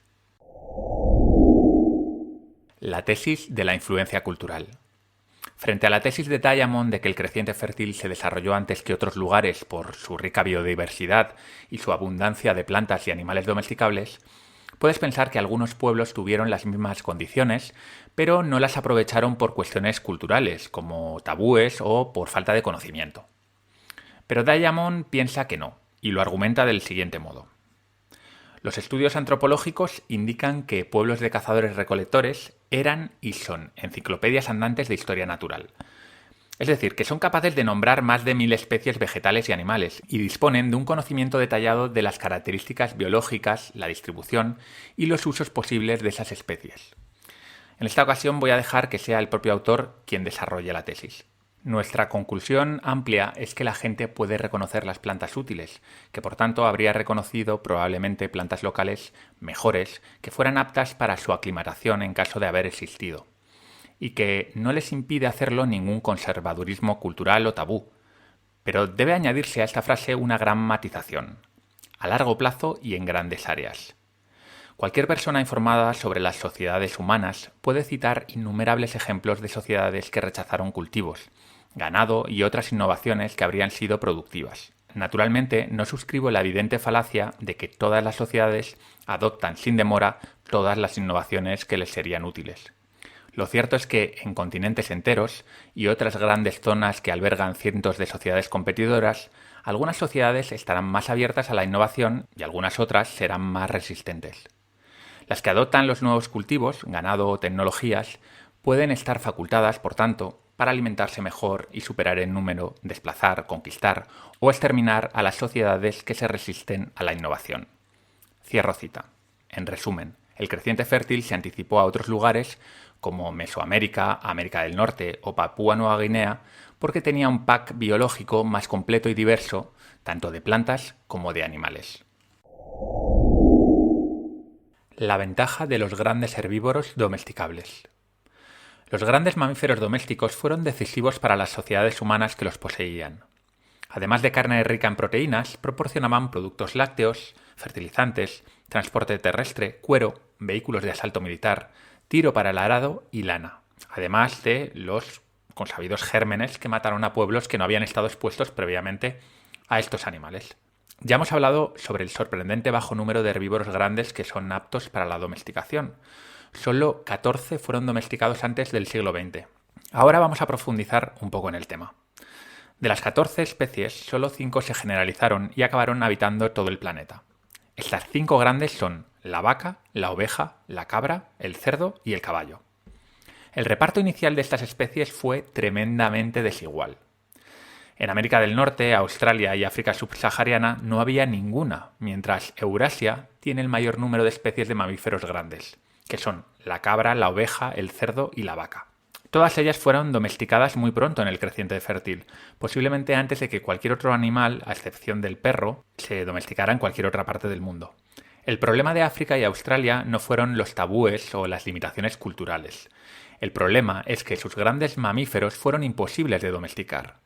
La tesis de la influencia cultural. Frente a la tesis de Diamond de que el creciente fértil se desarrolló antes que otros lugares por su rica biodiversidad y su abundancia de plantas y animales domesticables, puedes pensar que algunos pueblos tuvieron las mismas condiciones, pero no las aprovecharon por cuestiones culturales, como tabúes o por falta de conocimiento. Pero Diamond piensa que no, y lo argumenta del siguiente modo. Los estudios antropológicos indican que pueblos de cazadores-recolectores eran y son enciclopedias andantes de historia natural. Es decir, que son capaces de nombrar más de 1000 especies vegetales y animales y disponen de un conocimiento detallado de las características biológicas, la distribución y los usos posibles de esas especies. En esta ocasión voy a dejar que sea el propio autor quien desarrolle la tesis. Nuestra conclusión amplia es que la gente puede reconocer las plantas útiles, que por tanto habría reconocido probablemente plantas locales mejores que fueran aptas para su aclimatación en caso de haber existido, y que no les impide hacerlo ningún conservadurismo cultural o tabú. Pero debe añadirse a esta frase una gran matización: a largo plazo y en grandes áreas. Cualquier persona informada sobre las sociedades humanas puede citar innumerables ejemplos de sociedades que rechazaron cultivos, ganado y otras innovaciones que habrían sido productivas. Naturalmente, no suscribo la evidente falacia de que todas las sociedades adoptan sin demora todas las innovaciones que les serían útiles. Lo cierto es que en continentes enteros y otras grandes zonas que albergan cientos de sociedades competidoras, algunas sociedades estarán más abiertas a la innovación y algunas otras serán más resistentes. Las que adoptan los nuevos cultivos, ganado o tecnologías, pueden estar facultadas, por tanto, para alimentarse mejor y superar en número, desplazar, conquistar o exterminar a las sociedades que se resisten a la innovación. Cierro cita. En resumen, el creciente fértil se anticipó a otros lugares como Mesoamérica, América del Norte o Papúa Nueva Guinea porque tenía un pack biológico más completo y diverso, tanto de plantas como de animales. La ventaja de los grandes herbívoros domesticables. Los grandes mamíferos domésticos fueron decisivos para las sociedades humanas que los poseían. Además de carne rica en proteínas, proporcionaban productos lácteos, fertilizantes, transporte terrestre, cuero, vehículos de asalto militar, tiro para el arado y lana, además de los consabidos gérmenes que mataron a pueblos que no habían estado expuestos previamente a estos animales. Ya hemos hablado sobre el sorprendente bajo número de herbívoros grandes que son aptos para la domesticación. Solo 14 fueron domesticados antes del siglo XX. Ahora vamos a profundizar un poco en el tema. De las 14 especies, solo 5 se generalizaron y acabaron habitando todo el planeta. Estas 5 grandes son la vaca, la oveja, la cabra, el cerdo y el caballo. El reparto inicial de estas especies fue tremendamente desigual. En América del Norte, Australia y África subsahariana no había ninguna, mientras Eurasia tiene el mayor número de especies de mamíferos grandes, que son la cabra, la oveja, el cerdo y la vaca. Todas ellas fueron domesticadas muy pronto en el creciente fértil, posiblemente antes de que cualquier otro animal, a excepción del perro, se domesticara en cualquier otra parte del mundo. El problema de África y Australia no fueron los tabúes o las limitaciones culturales. El problema es que sus grandes mamíferos fueron imposibles de domesticar.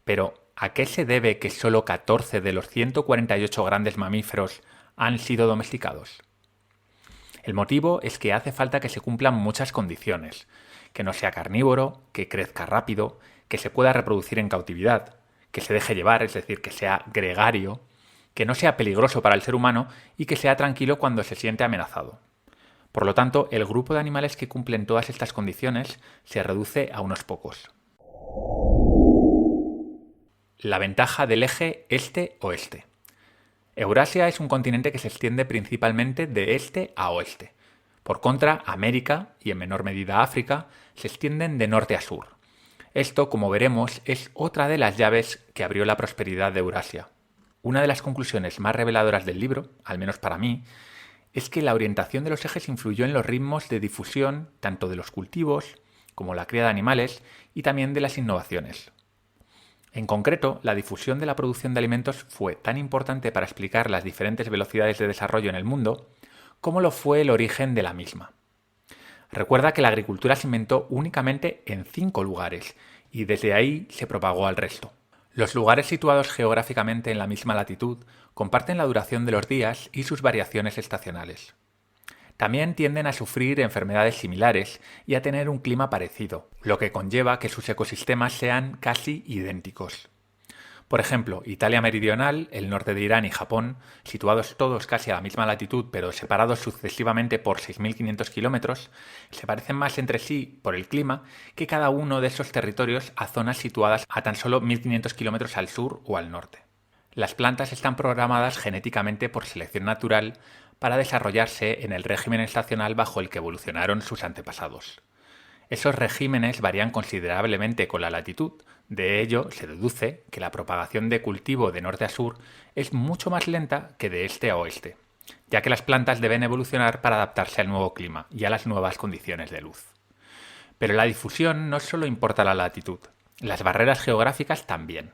Pero, ¿a qué se debe que solo 14 de los 148 grandes mamíferos han sido domesticados? El motivo es que hace falta que se cumplan muchas condiciones. Que no sea carnívoro, que crezca rápido, que se pueda reproducir en cautividad, que se deje llevar, es decir, que sea gregario, que no sea peligroso para el ser humano y que sea tranquilo cuando se siente amenazado. Por lo tanto, el grupo de animales que cumplen todas estas condiciones se reduce a unos pocos. La ventaja del eje este-oeste. Eurasia es un continente que se extiende principalmente de este a oeste. Por contra, América, y en menor medida África, se extienden de norte a sur. Esto, como veremos, es otra de las llaves que abrió la prosperidad de Eurasia. Una de las conclusiones más reveladoras del libro, al menos para mí, es que la orientación de los ejes influyó en los ritmos de difusión tanto de los cultivos como la cría de animales y también de las innovaciones. En concreto, la difusión de la producción de alimentos fue tan importante para explicar las diferentes velocidades de desarrollo en el mundo como lo fue el origen de la misma. Recuerda que la agricultura se inventó únicamente en 5 lugares y desde ahí se propagó al resto. Los lugares situados geográficamente en la misma latitud comparten la duración de los días y sus variaciones estacionales. También tienden a sufrir enfermedades similares y a tener un clima parecido, lo que conlleva que sus ecosistemas sean casi idénticos. Por ejemplo, Italia meridional, el norte de Irán y Japón, situados todos casi a la misma latitud pero separados sucesivamente por 6.500 kilómetros, se parecen más entre sí por el clima que cada uno de esos territorios a zonas situadas a tan solo 1.500 kilómetros al sur o al norte. Las plantas están programadas genéticamente por selección natural para desarrollarse en el régimen estacional bajo el que evolucionaron sus antepasados. Esos regímenes varían considerablemente con la latitud, de ello se deduce que la propagación de cultivo de norte a sur es mucho más lenta que de este a oeste, ya que las plantas deben evolucionar para adaptarse al nuevo clima y a las nuevas condiciones de luz. Pero la difusión no solo importa la latitud, las barreras geográficas también.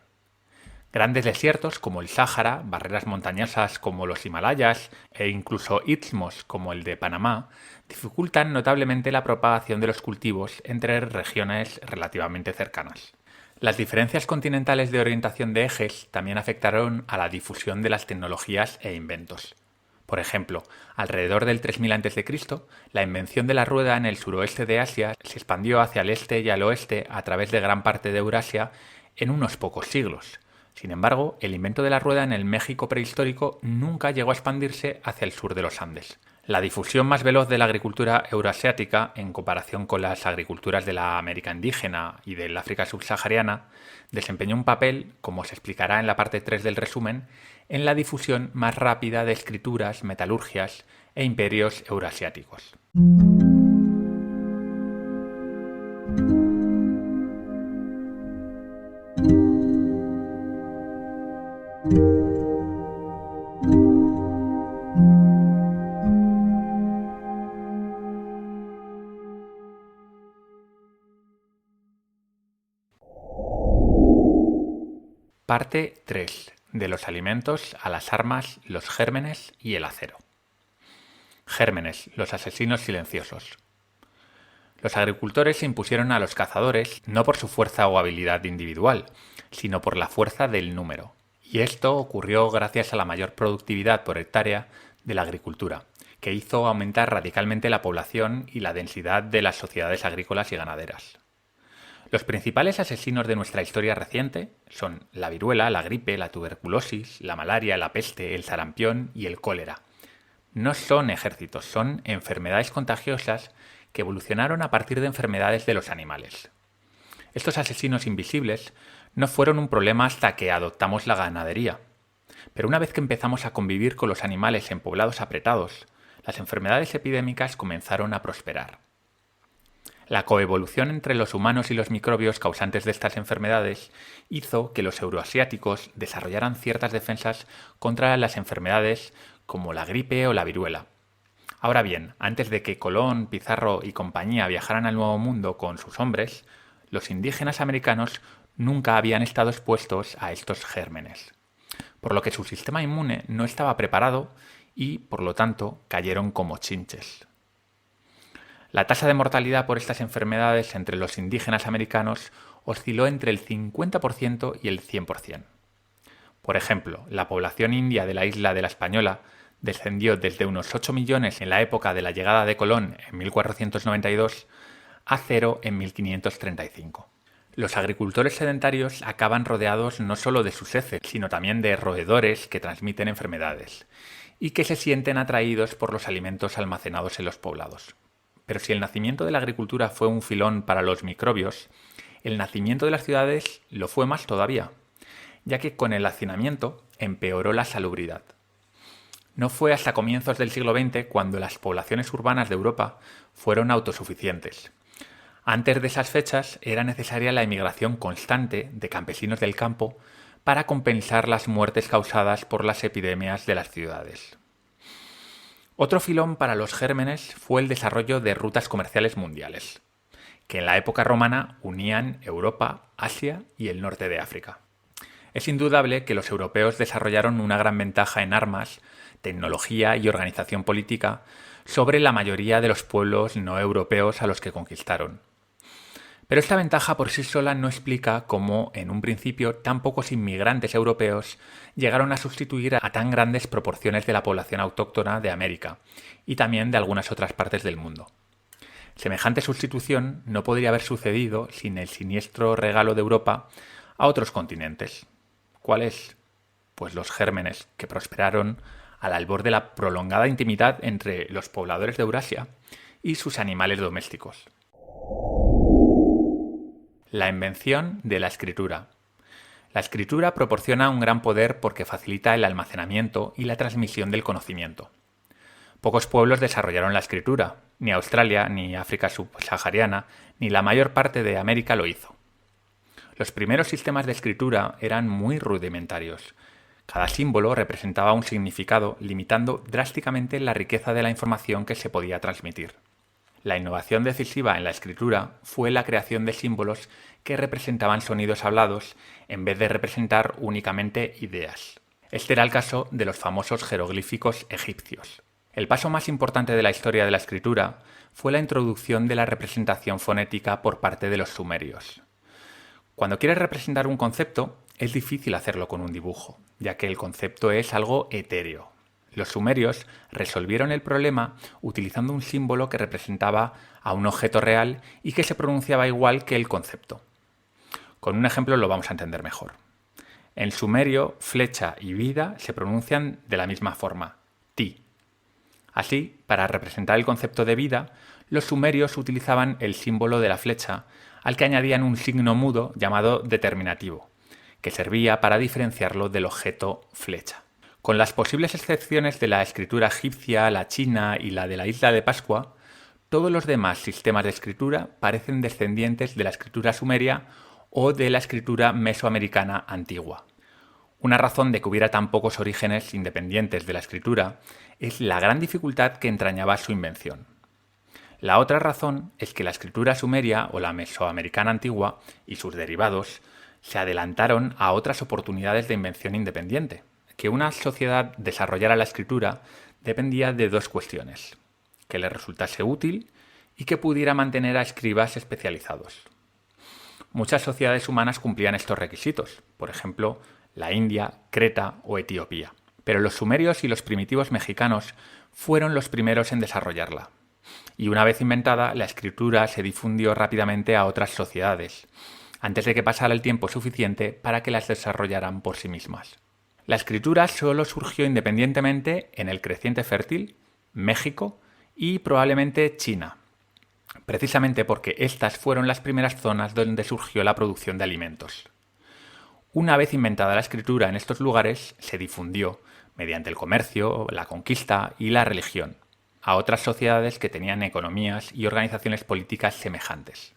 Grandes desiertos como el Sáhara, barreras montañosas como los Himalayas e incluso istmos como el de Panamá dificultan notablemente la propagación de los cultivos entre regiones relativamente cercanas. Las diferencias continentales de orientación de ejes también afectaron a la difusión de las tecnologías e inventos. Por ejemplo, alrededor del 3000 a.C., la invención de la rueda en el suroeste de Asia se expandió hacia el este y al oeste a través de gran parte de Eurasia en unos pocos siglos. Sin embargo, el invento de la rueda en el México prehistórico nunca llegó a expandirse hacia el sur de los Andes. La difusión más veloz de la agricultura euroasiática, en comparación con las agriculturas de la América indígena y del África subsahariana, desempeñó un papel, como se explicará en la parte 3 del resumen, en la difusión más rápida de escrituras, metalurgias e imperios euroasiáticos. Parte 3. De los alimentos a las armas, los gérmenes y el acero. Gérmenes, los asesinos silenciosos. Los agricultores se impusieron a los cazadores no por su fuerza o habilidad individual, sino por la fuerza del número. Y esto ocurrió gracias a la mayor productividad por hectárea de la agricultura, que hizo aumentar radicalmente la población y la densidad de las sociedades agrícolas y ganaderas. Los principales asesinos de nuestra historia reciente son la viruela, la gripe, la tuberculosis, la malaria, la peste, el sarampión y el cólera. No son ejércitos, son enfermedades contagiosas que evolucionaron a partir de enfermedades de los animales. Estos asesinos invisibles no fueron un problema hasta que adoptamos la ganadería. Pero una vez que empezamos a convivir con los animales en poblados apretados, las enfermedades epidémicas comenzaron a prosperar. La coevolución entre los humanos y los microbios causantes de estas enfermedades hizo que los euroasiáticos desarrollaran ciertas defensas contra las enfermedades como la gripe o la viruela. Ahora bien, antes de que Colón, Pizarro y compañía viajaran al Nuevo Mundo con sus hombres, los indígenas americanos nunca habían estado expuestos a estos gérmenes, por lo que su sistema inmune no estaba preparado y, por lo tanto, cayeron como chinches. La tasa de mortalidad por estas enfermedades entre los indígenas americanos osciló entre el 50% y el 100%. Por ejemplo, la población india de la isla de la Española descendió desde unos 8 millones en la época de la llegada de Colón en 1492 a 0 en 1535. Los agricultores sedentarios acaban rodeados no solo de sus heces, sino también de roedores que transmiten enfermedades y que se sienten atraídos por los alimentos almacenados en los poblados. Pero si el nacimiento de la agricultura fue un filón para los microbios, el nacimiento de las ciudades lo fue más todavía, ya que con el hacinamiento empeoró la salubridad. No fue hasta comienzos del siglo XX cuando las poblaciones urbanas de Europa fueron autosuficientes. Antes de esas fechas era necesaria la emigración constante de campesinos del campo para compensar las muertes causadas por las epidemias de las ciudades. Otro filón para los gérmenes fue el desarrollo de rutas comerciales mundiales, que en la época romana unían Europa, Asia y el norte de África. Es indudable que los europeos desarrollaron una gran ventaja en armas, tecnología y organización política sobre la mayoría de los pueblos no europeos a los que conquistaron. Pero esta ventaja por sí sola no explica cómo, en un principio, tan pocos inmigrantes europeos llegaron a sustituir a tan grandes proporciones de la población autóctona de América y también de algunas otras partes del mundo. Semejante sustitución no podría haber sucedido sin el siniestro regalo de Europa a otros continentes. ¿Cuáles? Pues los gérmenes, que prosperaron al albor de la prolongada intimidad entre los pobladores de Eurasia y sus animales domésticos. La invención de la escritura. La escritura proporciona un gran poder porque facilita el almacenamiento y la transmisión del conocimiento. Pocos pueblos desarrollaron la escritura, ni Australia, ni África subsahariana, ni la mayor parte de América lo hizo. Los primeros sistemas de escritura eran muy rudimentarios. Cada símbolo representaba un significado, limitando drásticamente la riqueza de la información que se podía transmitir. La innovación decisiva en la escritura fue la creación de símbolos que representaban sonidos hablados en vez de representar únicamente ideas. Este era el caso de los famosos jeroglíficos egipcios. El paso más importante de la historia de la escritura fue la introducción de la representación fonética por parte de los sumerios. Cuando quieres representar un concepto, es difícil hacerlo con un dibujo, ya que el concepto es algo etéreo. Los sumerios resolvieron el problema utilizando un símbolo que representaba a un objeto real y que se pronunciaba igual que el concepto. Con un ejemplo lo vamos a entender mejor. En sumerio, flecha y vida se pronuncian de la misma forma, ti. Así, para representar el concepto de vida, los sumerios utilizaban el símbolo de la flecha, al que añadían un signo mudo llamado determinativo, que servía para diferenciarlo del objeto flecha. Con las posibles excepciones de la escritura egipcia, la china y la de la isla de Pascua, todos los demás sistemas de escritura parecen descendientes de la escritura sumeria o de la escritura mesoamericana antigua. Una razón de que hubiera tan pocos orígenes independientes de la escritura es la gran dificultad que entrañaba su invención. La otra razón es que la escritura sumeria o la mesoamericana antigua y sus derivados se adelantaron a otras oportunidades de invención independiente. Que una sociedad desarrollara la escritura dependía de dos cuestiones: que le resultase útil y que pudiera mantener a escribas especializados. Muchas sociedades humanas cumplían estos requisitos, por ejemplo, la India, Creta o Etiopía. Pero los sumerios y los primitivos mexicanos fueron los primeros en desarrollarla. Y una vez inventada, la escritura se difundió rápidamente a otras sociedades, antes de que pasara el tiempo suficiente para que las desarrollaran por sí mismas. La escritura solo surgió independientemente en el creciente fértil, México y probablemente China, precisamente porque estas fueron las primeras zonas donde surgió la producción de alimentos. Una vez inventada la escritura en estos lugares, se difundió, mediante el comercio, la conquista y la religión, a otras sociedades que tenían economías y organizaciones políticas semejantes.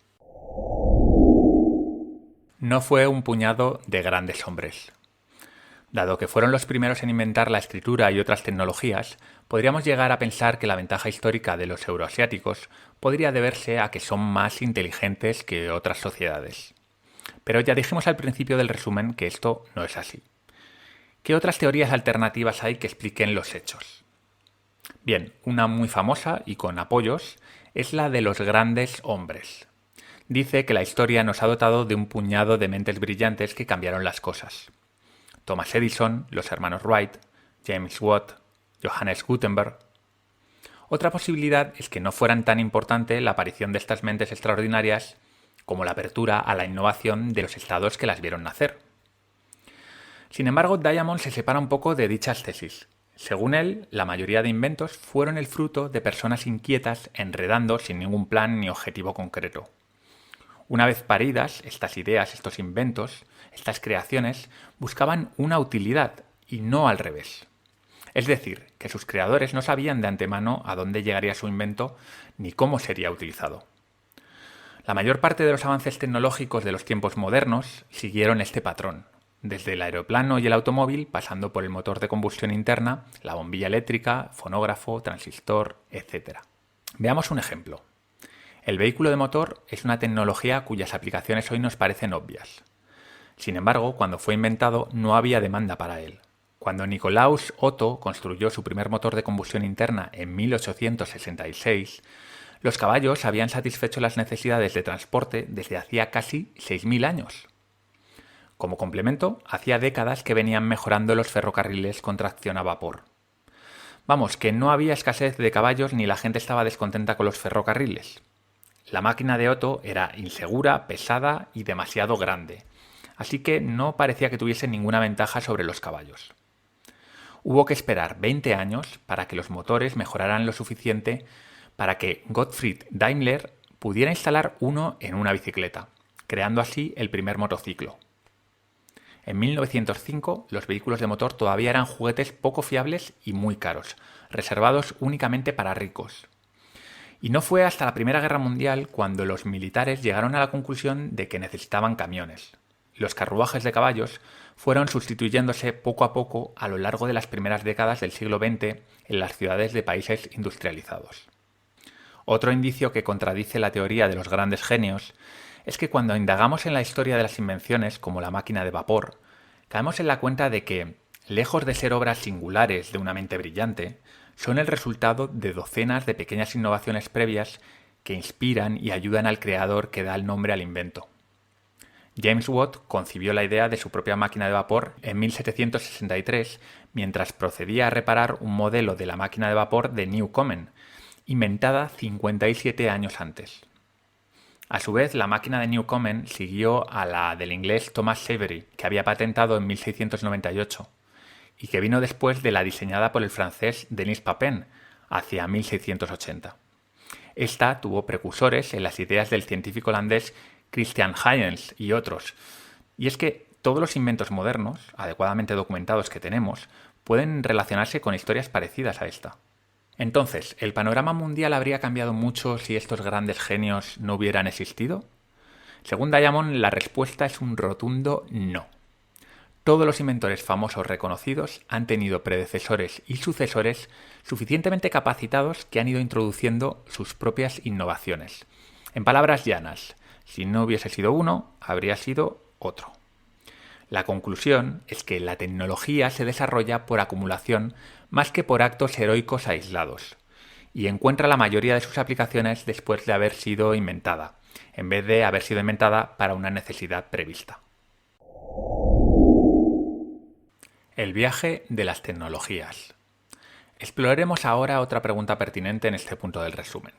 No fue un puñado de grandes hombres. Dado que fueron los primeros en inventar la escritura y otras tecnologías, podríamos llegar a pensar que la ventaja histórica de los euroasiáticos podría deberse a que son más inteligentes que otras sociedades. Pero ya dijimos al principio del resumen que esto no es así. ¿Qué otras teorías alternativas hay que expliquen los hechos? Bien, una muy famosa y con apoyos es la de los grandes hombres. Dice que la historia nos ha dotado de un puñado de mentes brillantes que cambiaron las cosas. Thomas Edison, los hermanos Wright, James Watt, Johannes Gutenberg. Otra posibilidad es que no fueran tan importante la aparición de estas mentes extraordinarias como la apertura a la innovación de los estados que las vieron nacer. Sin embargo, Diamond se separa un poco de dichas tesis. Según él, la mayoría de inventos fueron el fruto de personas inquietas enredando sin ningún plan ni objetivo concreto. Una vez paridas, estas ideas, estos inventos, estas creaciones, buscaban una utilidad y no al revés. Es decir, que sus creadores no sabían de antemano a dónde llegaría su invento ni cómo sería utilizado. La mayor parte de los avances tecnológicos de los tiempos modernos siguieron este patrón, desde el aeroplano y el automóvil, pasando por el motor de combustión interna, la bombilla eléctrica, fonógrafo, transistor, etc. Veamos un ejemplo. El vehículo de motor es una tecnología cuyas aplicaciones hoy nos parecen obvias. Sin embargo, cuando fue inventado no había demanda para él. Cuando Nikolaus Otto construyó su primer motor de combustión interna en 1866, los caballos habían satisfecho las necesidades de transporte desde hacía casi 6.000 años. Como complemento, hacía décadas que venían mejorando los ferrocarriles con tracción a vapor. Vamos, que no había escasez de caballos ni la gente estaba descontenta con los ferrocarriles. La máquina de Otto era insegura, pesada y demasiado grande, así que no parecía que tuviese ninguna ventaja sobre los caballos. Hubo que esperar 20 años para que los motores mejoraran lo suficiente para que Gottfried Daimler pudiera instalar uno en una bicicleta, creando así el primer motociclo. En 1905, los vehículos de motor todavía eran juguetes poco fiables y muy caros, reservados únicamente para ricos. Y no fue hasta la Primera Guerra Mundial cuando los militares llegaron a la conclusión de que necesitaban camiones. Los carruajes de caballos fueron sustituyéndose poco a poco a lo largo de las primeras décadas del siglo XX en las ciudades de países industrializados. Otro indicio que contradice la teoría de los grandes genios es que cuando indagamos en la historia de las invenciones, como la máquina de vapor, caemos en la cuenta de que, lejos de ser obras singulares de una mente brillante, son el resultado de docenas de pequeñas innovaciones previas que inspiran y ayudan al creador que da el nombre al invento. James Watt concibió la idea de su propia máquina de vapor en 1763 mientras procedía a reparar un modelo de la máquina de vapor de Newcomen, inventada 57 años antes. A su vez, la máquina de Newcomen siguió a la del inglés Thomas Savery, que había patentado en 1698, y que vino después de la diseñada por el francés Denis Papin, hacia 1680. Esta tuvo precursores en las ideas del científico holandés Christian Huygens y otros. Y es que todos los inventos modernos, adecuadamente documentados que tenemos, pueden relacionarse con historias parecidas a esta. Entonces, ¿el panorama mundial habría cambiado mucho si estos grandes genios no hubieran existido? Según Diamond, la respuesta es un rotundo no. Todos los inventores famosos reconocidos han tenido predecesores y sucesores suficientemente capacitados que han ido introduciendo sus propias innovaciones. En palabras llanas, si no hubiese sido uno, habría sido otro. La conclusión es que la tecnología se desarrolla por acumulación más que por actos heroicos aislados, y encuentra la mayoría de sus aplicaciones después de haber sido inventada, en vez de haber sido inventada para una necesidad prevista. El viaje de las tecnologías. Exploraremos ahora otra pregunta pertinente en este punto del resumen.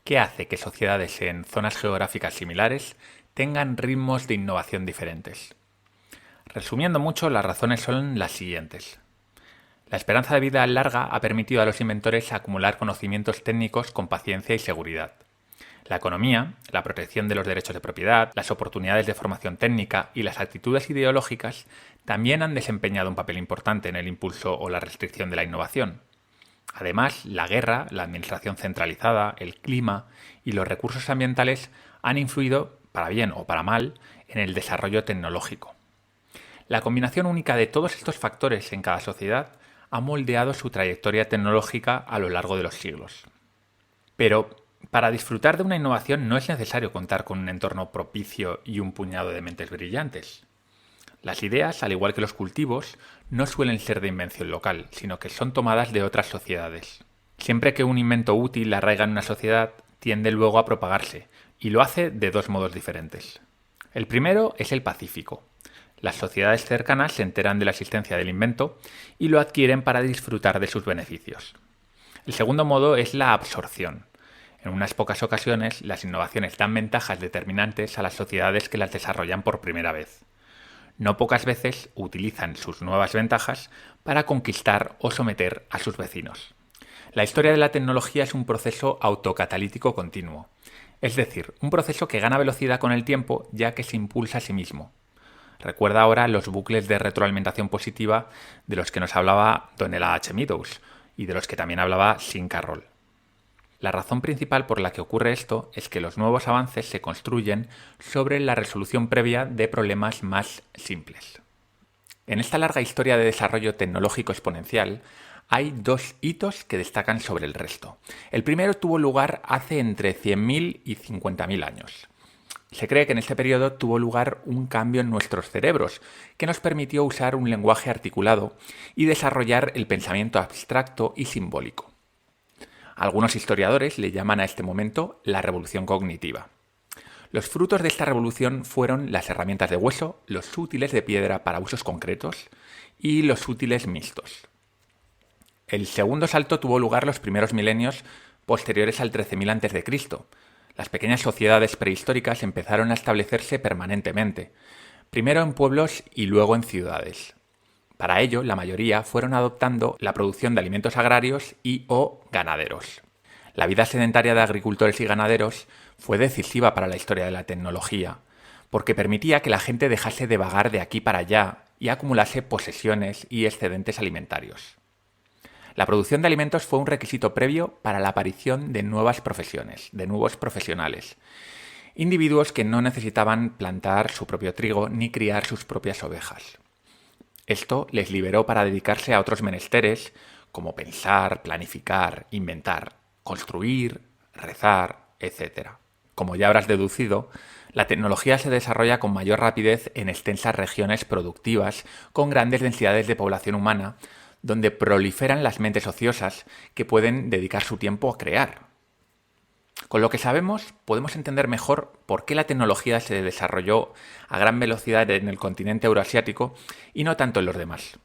¿Qué hace que sociedades en zonas geográficas similares tengan ritmos de innovación diferentes? Resumiendo mucho, las razones son las siguientes. La esperanza de vida larga ha permitido a los inventores acumular conocimientos técnicos con paciencia y seguridad. La economía, la protección de los derechos de propiedad, las oportunidades de formación técnica y las actitudes ideológicas también han desempeñado un papel importante en el impulso o la restricción de la innovación. Además, la guerra, la administración centralizada, el clima y los recursos ambientales han influido, para bien o para mal, en el desarrollo tecnológico. La combinación única de todos estos factores en cada sociedad ha moldeado su trayectoria tecnológica a lo largo de los siglos. Pero para disfrutar de una innovación no es necesario contar con un entorno propicio y un puñado de mentes brillantes. Las ideas, al igual que los cultivos, no suelen ser de invención local, sino que son tomadas de otras sociedades. Siempre que un invento útil arraiga en una sociedad, tiende luego a propagarse, y lo hace de dos modos diferentes. El primero es el pacífico. Las sociedades cercanas se enteran de la existencia del invento y lo adquieren para disfrutar de sus beneficios. El segundo modo es la absorción. En unas pocas ocasiones, las innovaciones dan ventajas determinantes a las sociedades que las desarrollan por primera vez. No pocas veces utilizan sus nuevas ventajas para conquistar o someter a sus vecinos. La historia de la tecnología es un proceso autocatalítico continuo, es decir, un proceso que gana velocidad con el tiempo ya que se impulsa a sí mismo. Recuerda ahora los bucles de retroalimentación positiva de los que nos hablaba Donella H. Meadows y de los que también hablaba Sean Carroll. La razón principal por la que ocurre esto es que los nuevos avances se construyen sobre la resolución previa de problemas más simples. En esta larga historia de desarrollo tecnológico exponencial, hay dos hitos que destacan sobre el resto. El primero tuvo lugar hace entre 100.000 y 50.000 años. Se cree que en este periodo tuvo lugar un cambio en nuestros cerebros que nos permitió usar un lenguaje articulado y desarrollar el pensamiento abstracto y simbólico. Algunos historiadores le llaman a este momento la revolución cognitiva. Los frutos de esta revolución fueron las herramientas de hueso, los útiles de piedra para usos concretos y los útiles mixtos. El segundo salto tuvo lugar los primeros milenios posteriores al 13.000 a.C. Las pequeñas sociedades prehistóricas empezaron a establecerse permanentemente, primero en pueblos y luego en ciudades. Para ello, la mayoría fueron adoptando la producción de alimentos agrarios y o ganaderos. La vida sedentaria de agricultores y ganaderos fue decisiva para la historia de la tecnología, porque permitía que la gente dejase de vagar de aquí para allá y acumulase posesiones y excedentes alimentarios. La producción de alimentos fue un requisito previo para la aparición de nuevas profesiones, de nuevos profesionales, individuos que no necesitaban plantar su propio trigo ni criar sus propias ovejas. Esto les liberó para dedicarse a otros menesteres como pensar, planificar, inventar, construir, rezar, etc. Como ya habrás deducido, la tecnología se desarrolla con mayor rapidez en extensas regiones productivas con grandes densidades de población humana, donde proliferan las mentes ociosas que pueden dedicar su tiempo a crear. Con lo que sabemos, podemos entender mejor por qué la tecnología se desarrolló a gran velocidad en el continente euroasiático y no tanto en los demás.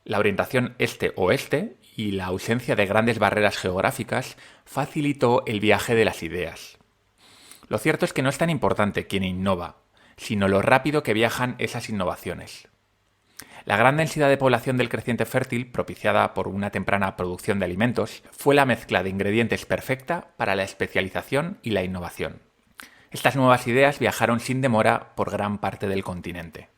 La orientación este-oeste y la ausencia de grandes barreras geográficas facilitó el viaje de las ideas. Lo cierto es que no es tan importante quién innova, sino lo rápido que viajan esas innovaciones. La gran densidad de población del creciente fértil, propiciada por una temprana producción de alimentos, fue la mezcla de ingredientes perfecta para la especialización y la innovación. Estas nuevas ideas viajaron sin demora por gran parte del continente.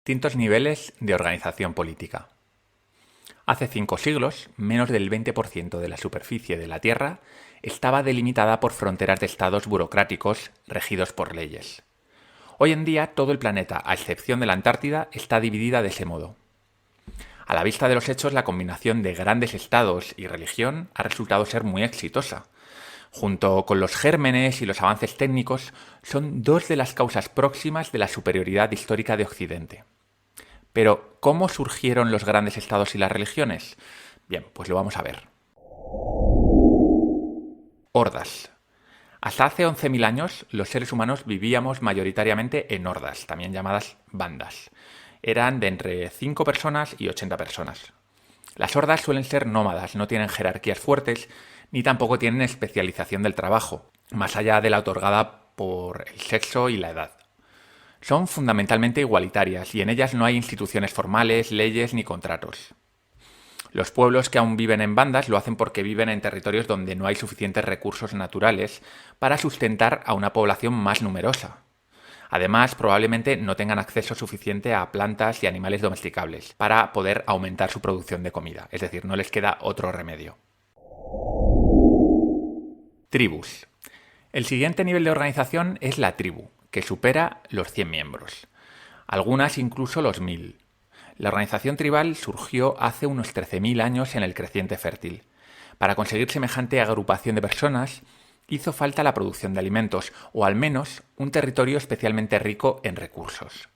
Distintos niveles de organización política. Hace 5 siglos, menos del 20% de la superficie de la Tierra estaba delimitada por fronteras de estados burocráticos regidos por leyes. Hoy en día, todo el planeta, a excepción de la Antártida, está dividida de ese modo. A la vista de los hechos, la combinación de grandes estados y religión ha resultado ser muy exitosa. Junto con los gérmenes y los avances técnicos, son dos de las causas próximas de la superioridad histórica de Occidente. Pero, ¿cómo surgieron los grandes estados y las religiones? Bien, pues lo vamos a ver. Hordas. Hasta hace 11.000 años, los seres humanos vivíamos mayoritariamente en hordas, también llamadas bandas. Eran de entre 5 personas y 80 personas. Las hordas suelen ser nómadas, no tienen jerarquías fuertes, ni tampoco tienen especialización del trabajo, más allá de la otorgada por el sexo y la edad. Son fundamentalmente igualitarias y en ellas no hay instituciones formales, leyes ni contratos. Los pueblos que aún viven en bandas lo hacen porque viven en territorios donde no hay suficientes recursos naturales para sustentar a una población más numerosa. Además, probablemente no tengan acceso suficiente a plantas y animales domesticables para poder aumentar su producción de comida, es decir, no les queda otro remedio. Tribus. El siguiente nivel de organización es la tribu, que supera los 100 miembros, algunas incluso los 1000. La organización tribal surgió hace unos 13.000 años en el creciente fértil. Para conseguir semejante agrupación de personas, hizo falta la producción de alimentos, o al menos un territorio especialmente rico en recursos.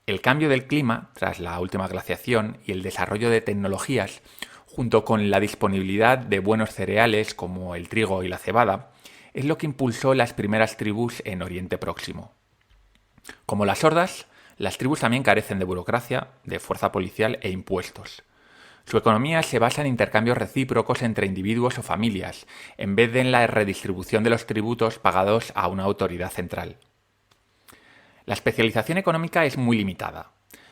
El cambio del clima, tras la última glaciación, y el desarrollo de tecnologías, junto con la disponibilidad de buenos cereales como el trigo y la cebada, es lo que impulsó las primeras tribus en Oriente Próximo. Como las hordas, las tribus también carecen de burocracia, de fuerza policial e impuestos. Su economía se basa en intercambios recíprocos entre individuos o familias, en vez de en la redistribución de los tributos pagados a una autoridad central. La especialización económica es muy limitada.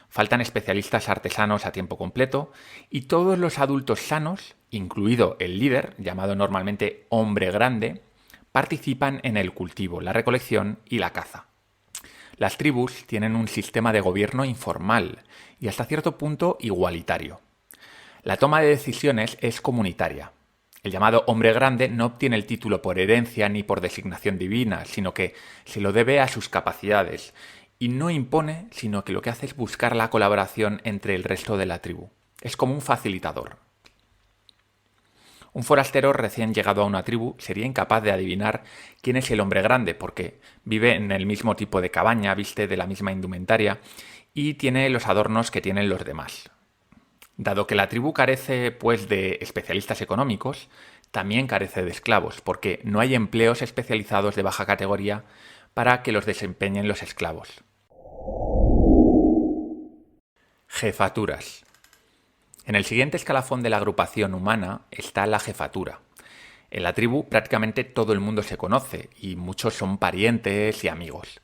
Faltan especialistas artesanos a tiempo completo y todos los adultos sanos, incluido el líder, llamado normalmente hombre grande, participan en el cultivo, la recolección y la caza. Las tribus tienen un sistema de gobierno informal y hasta cierto punto igualitario. La toma de decisiones es comunitaria. El llamado hombre grande no obtiene el título por herencia ni por designación divina, sino que se lo debe a sus capacidades y no impone, sino que lo que hace es buscar la colaboración entre el resto de la tribu. Es como un facilitador. Un forastero recién llegado a una tribu sería incapaz de adivinar quién es el hombre grande porque vive en el mismo tipo de cabaña, viste de la misma indumentaria y tiene los adornos que tienen los demás. Dado que la tribu carece, pues, de especialistas económicos, también carece de esclavos, porque no hay empleos especializados de baja categoría para que los desempeñen los esclavos. Jefaturas. En el siguiente escalafón de la agrupación humana está la jefatura. En la tribu prácticamente todo el mundo se conoce y muchos son parientes y amigos.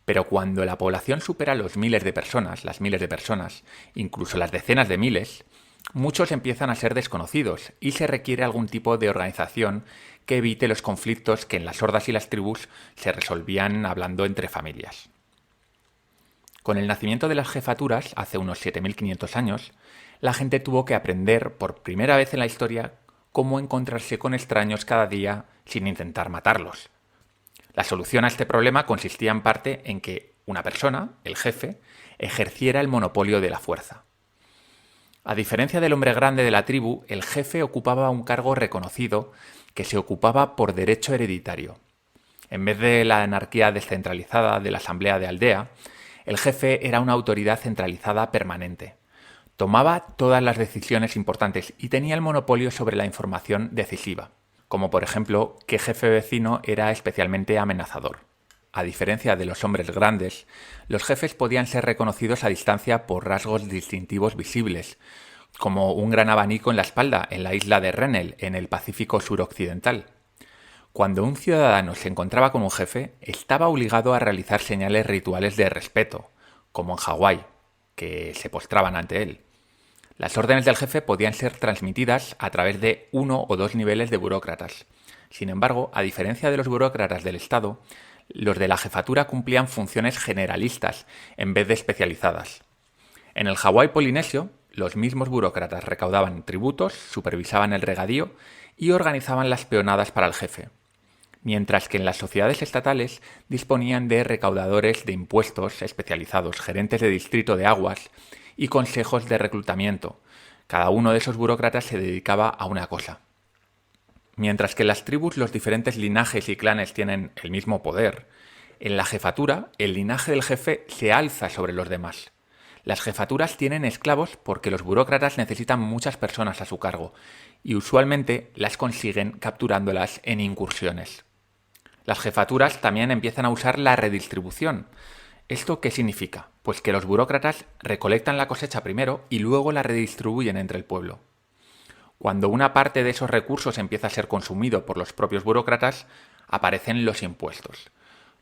Pero cuando la población supera los miles de personas, las miles de personas, incluso las decenas de miles, muchos empiezan a ser desconocidos y se requiere algún tipo de organización que evite los conflictos que en las hordas y las tribus se resolvían hablando entre familias. Con el nacimiento de las jefaturas, hace unos 7.500 años, la gente tuvo que aprender por primera vez en la historia cómo encontrarse con extraños cada día sin intentar matarlos. La solución a este problema consistía en parte en que una persona, el jefe, ejerciera el monopolio de la fuerza. A diferencia del hombre grande de la tribu, el jefe ocupaba un cargo reconocido que se ocupaba por derecho hereditario. En vez de la anarquía descentralizada de la asamblea de aldea, el jefe era una autoridad centralizada permanente. Tomaba todas las decisiones importantes y tenía el monopolio sobre la información decisiva, como por ejemplo qué jefe vecino era especialmente amenazador. A diferencia de los hombres grandes, los jefes podían ser reconocidos a distancia por rasgos distintivos visibles, como un gran abanico en la espalda en la isla de Rennell, en el Pacífico suroccidental. Cuando un ciudadano se encontraba con un jefe, estaba obligado a realizar señales rituales de respeto, como en Hawái, que se postraban ante él. Las órdenes del jefe podían ser transmitidas a través de uno o dos niveles de burócratas. Sin embargo, a diferencia de los burócratas del Estado, los de la jefatura cumplían funciones generalistas en vez de especializadas. En el Hawái polinesio, los mismos burócratas recaudaban tributos, supervisaban el regadío y organizaban las peonadas para el jefe, mientras que en las sociedades estatales disponían de recaudadores de impuestos especializados, gerentes de distrito de aguas y consejos de reclutamiento. Cada uno de esos burócratas se dedicaba a una cosa. Mientras que en las tribus los diferentes linajes y clanes tienen el mismo poder, en la jefatura el linaje del jefe se alza sobre los demás. Las jefaturas tienen esclavos porque los burócratas necesitan muchas personas a su cargo y usualmente las consiguen capturándolas en incursiones. Las jefaturas también empiezan a usar la redistribución. ¿Esto qué significa? Pues que los burócratas recolectan la cosecha primero y luego la redistribuyen entre el pueblo. Cuando una parte de esos recursos empieza a ser consumido por los propios burócratas, aparecen los impuestos.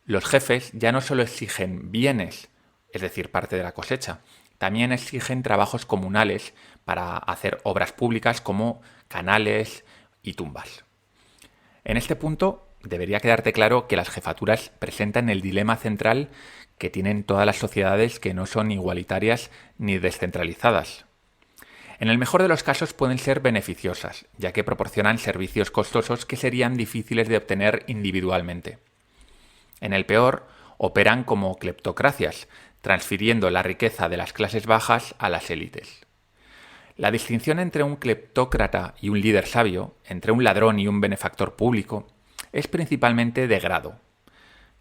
Los jefes ya no solo exigen bienes, es decir, parte de la cosecha, también exigen trabajos comunales para hacer obras públicas como canales y tumbas. En este punto debería quedarte claro que las jefaturas presentan el dilema central que tienen todas las sociedades que no son igualitarias ni descentralizadas. En el mejor de los casos pueden ser beneficiosas, ya que proporcionan servicios costosos que serían difíciles de obtener individualmente. En el peor, operan como cleptocracias, transfiriendo la riqueza de las clases bajas a las élites. La distinción entre un cleptócrata y un líder sabio, entre un ladrón y un benefactor público, es principalmente de grado.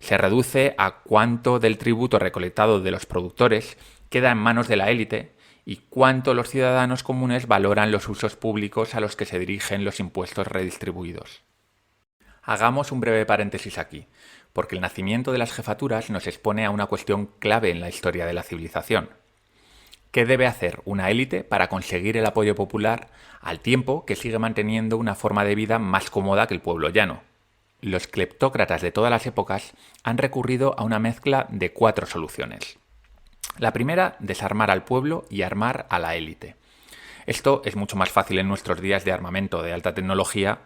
Se reduce a cuánto del tributo recolectado de los productores queda en manos de la élite y cuánto los ciudadanos comunes valoran los usos públicos a los que se dirigen los impuestos redistribuidos. Hagamos un breve paréntesis aquí, porque el nacimiento de las jefaturas nos expone a una cuestión clave en la historia de la civilización. ¿Qué debe hacer una élite para conseguir el apoyo popular al tiempo que sigue manteniendo una forma de vida más cómoda que el pueblo llano? Los cleptócratas de todas las épocas han recurrido a una mezcla de 4 soluciones. La primera, desarmar al pueblo y armar a la élite. Esto es mucho más fácil en nuestros días de armamento de alta tecnología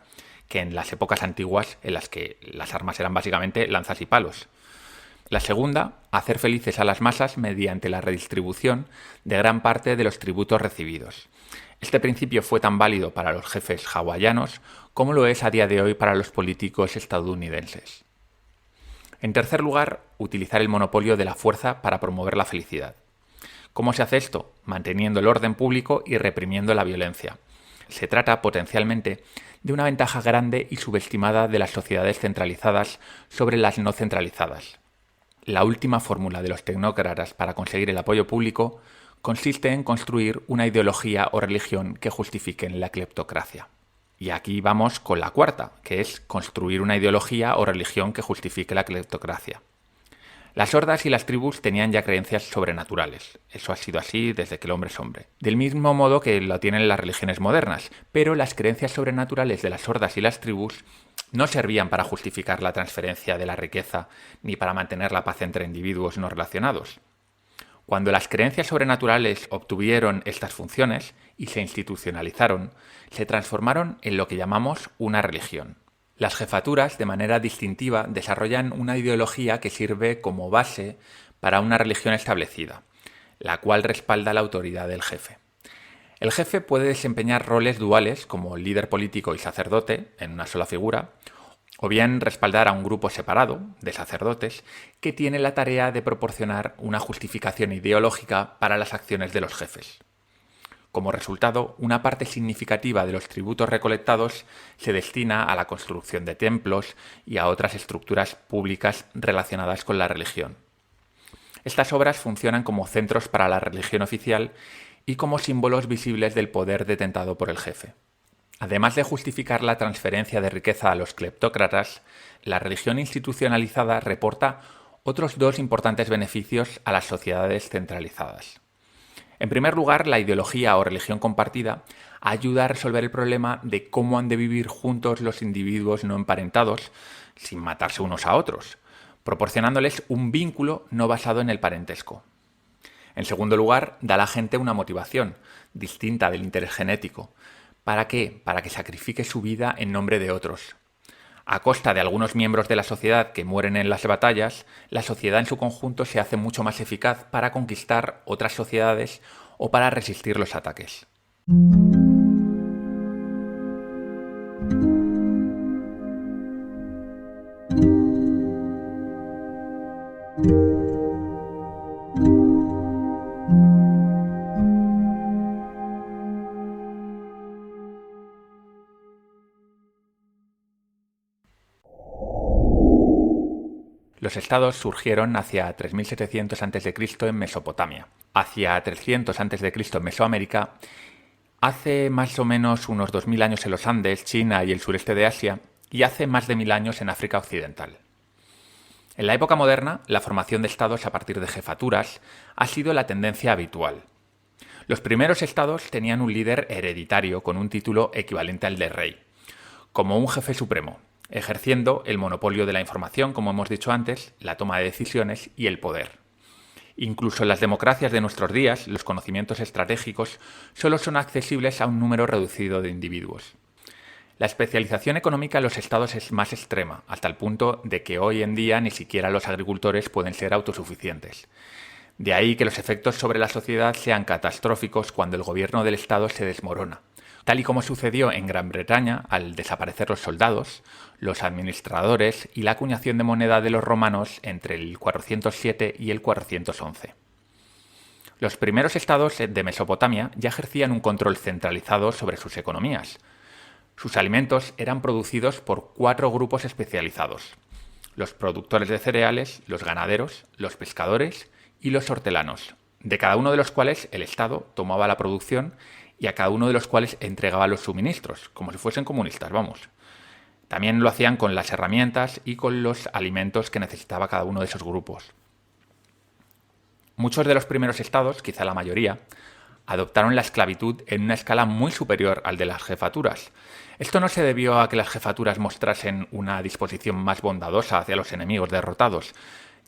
que en las épocas antiguas en las que las armas eran básicamente lanzas y palos. La segunda, hacer felices a las masas mediante la redistribución de gran parte de los tributos recibidos. Este principio fue tan válido para los jefes hawaianos como lo es a día de hoy para los políticos estadounidenses. En tercer lugar, utilizar el monopolio de la fuerza para promover la felicidad. ¿Cómo se hace esto? Manteniendo el orden público y reprimiendo la violencia. Se trata, potencialmente, de una ventaja grande y subestimada de las sociedades centralizadas sobre las no centralizadas. La última fórmula de los tecnócratas para conseguir el apoyo público consiste en construir una ideología o religión que justifiquen la cleptocracia. Y aquí vamos con la cuarta, que es construir una ideología o religión que justifique la cleptocracia. Las hordas y las tribus tenían ya creencias sobrenaturales. Eso ha sido así desde que el hombre es hombre. Del mismo modo que lo tienen las religiones modernas, pero las creencias sobrenaturales de las hordas y las tribus no servían para justificar la transferencia de la riqueza ni para mantener la paz entre individuos no relacionados. Cuando las creencias sobrenaturales obtuvieron estas funciones y se institucionalizaron, se transformaron en lo que llamamos una religión. Las jefaturas, de manera distintiva, desarrollan una ideología que sirve como base para una religión establecida, la cual respalda la autoridad del jefe. El jefe puede desempeñar roles duales como líder político y sacerdote en una sola figura, o bien respaldar a un grupo separado de sacerdotes que tiene la tarea de proporcionar una justificación ideológica para las acciones de los jefes. Como resultado, una parte significativa de los tributos recolectados se destina a la construcción de templos y a otras estructuras públicas relacionadas con la religión. Estas obras funcionan como centros para la religión oficial y como símbolos visibles del poder detentado por el jefe. Además de justificar la transferencia de riqueza a los cleptócratas, la religión institucionalizada reporta otros 2 importantes beneficios a las sociedades centralizadas. En primer lugar, la ideología o religión compartida ayuda a resolver el problema de cómo han de vivir juntos los individuos no emparentados sin matarse unos a otros, proporcionándoles un vínculo no basado en el parentesco. En segundo lugar, da a la gente una motivación, distinta del interés genético. ¿Para qué? Para que sacrifique su vida en nombre de otros. A costa de algunos miembros de la sociedad que mueren en las batallas, la sociedad en su conjunto se hace mucho más eficaz para conquistar otras sociedades o para resistir los ataques. Los estados surgieron hacia 3700 a.C. en Mesopotamia, hacia 300 a.C. en Mesoamérica, hace más o menos unos 2000 años en los Andes, China y el sureste de Asia, y hace más de 1000 años en África Occidental. En la época moderna, la formación de estados a partir de jefaturas ha sido la tendencia habitual. Los primeros estados tenían un líder hereditario con un título equivalente al de rey, como un jefe supremo, ejerciendo el monopolio de la información, como hemos dicho antes, la toma de decisiones y el poder. Incluso en las democracias de nuestros días, los conocimientos estratégicos solo son accesibles a un número reducido de individuos. La especialización económica en los estados es más extrema, hasta el punto de que hoy en día ni siquiera los agricultores pueden ser autosuficientes. De ahí que los efectos sobre la sociedad sean catastróficos cuando el gobierno del estado se desmorona, tal y como sucedió en Gran Bretaña al desaparecer los soldados, los administradores y la acuñación de moneda de los romanos entre el 407 y el 411. Los primeros estados de Mesopotamia ya ejercían un control centralizado sobre sus economías. Sus alimentos eran producidos por 4 grupos especializados: los productores de cereales, los ganaderos, los pescadores y los hortelanos, de cada uno de los cuales el Estado tomaba la producción y a cada uno de los cuales entregaba los suministros, como si fuesen comunistas, vamos. También lo hacían con las herramientas y con los alimentos que necesitaba cada uno de esos grupos. Muchos de los primeros estados, quizá la mayoría, adoptaron la esclavitud en una escala muy superior al de las jefaturas. Esto no se debió a que las jefaturas mostrasen una disposición más bondadosa hacia los enemigos derrotados,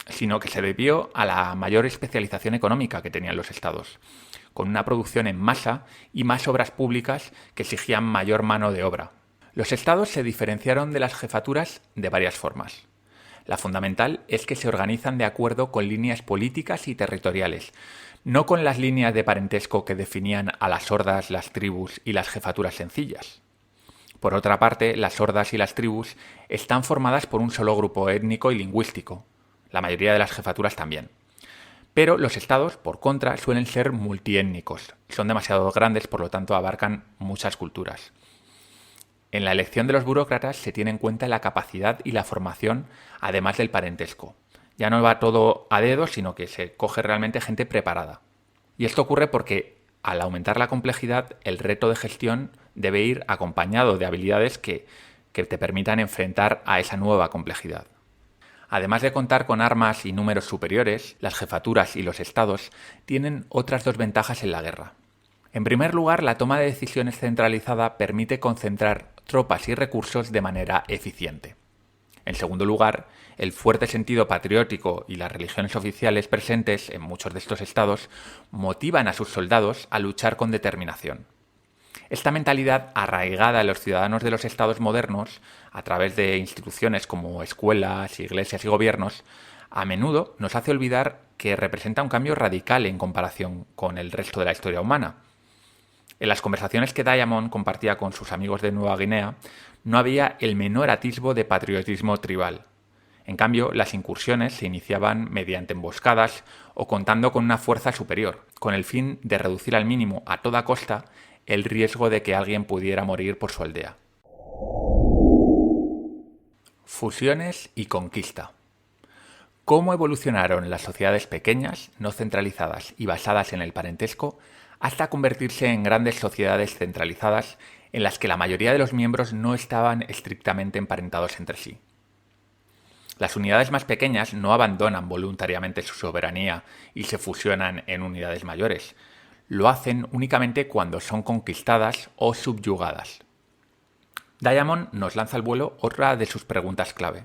sino que se debió a la mayor especialización económica que tenían los estados, con una producción en masa y más obras públicas que exigían mayor mano de obra. Los estados se diferenciaron de las jefaturas de varias formas. La fundamental es que se organizan de acuerdo con líneas políticas y territoriales, no con las líneas de parentesco que definían a las hordas, las tribus y las jefaturas sencillas. Por otra parte, las hordas y las tribus están formadas por un solo grupo étnico y lingüístico, la mayoría de las jefaturas también. Pero los estados, por contra, suelen ser multiétnicos, son demasiado grandes, por lo tanto abarcan muchas culturas. En la elección de los burócratas se tiene en cuenta la capacidad y la formación, además del parentesco. Ya no va todo a dedo, sino que se coge realmente gente preparada. Y esto ocurre porque, al aumentar la complejidad, el reto de gestión debe ir acompañado de habilidades que te permitan enfrentar a esa nueva complejidad. Además de contar con armas y números superiores, las jefaturas y los estados tienen otras 2 ventajas en la guerra. En primer lugar, la toma de decisiones centralizada permite concentrar tropas y recursos de manera eficiente. En segundo lugar, el fuerte sentido patriótico y las religiones oficiales presentes en muchos de estos estados motivan a sus soldados a luchar con determinación. Esta mentalidad arraigada en los ciudadanos de los estados modernos, a través de instituciones como escuelas, iglesias y gobiernos, a menudo nos hace olvidar que representa un cambio radical en comparación con el resto de la historia humana. En las conversaciones que Diamond compartía con sus amigos de Nueva Guinea, no había el menor atisbo de patriotismo tribal. En cambio, las incursiones se iniciaban mediante emboscadas o contando con una fuerza superior, con el fin de reducir al mínimo a toda costa el riesgo de que alguien pudiera morir por su aldea. Fusiones y conquista. ¿Cómo evolucionaron las sociedades pequeñas, no centralizadas y basadas en el parentesco, hasta convertirse en grandes sociedades centralizadas en las que la mayoría de los miembros no estaban estrictamente emparentados entre sí? Las unidades más pequeñas no abandonan voluntariamente su soberanía y se fusionan en unidades mayores. Lo hacen únicamente cuando son conquistadas o subyugadas. Diamond nos lanza al vuelo otra de sus preguntas clave.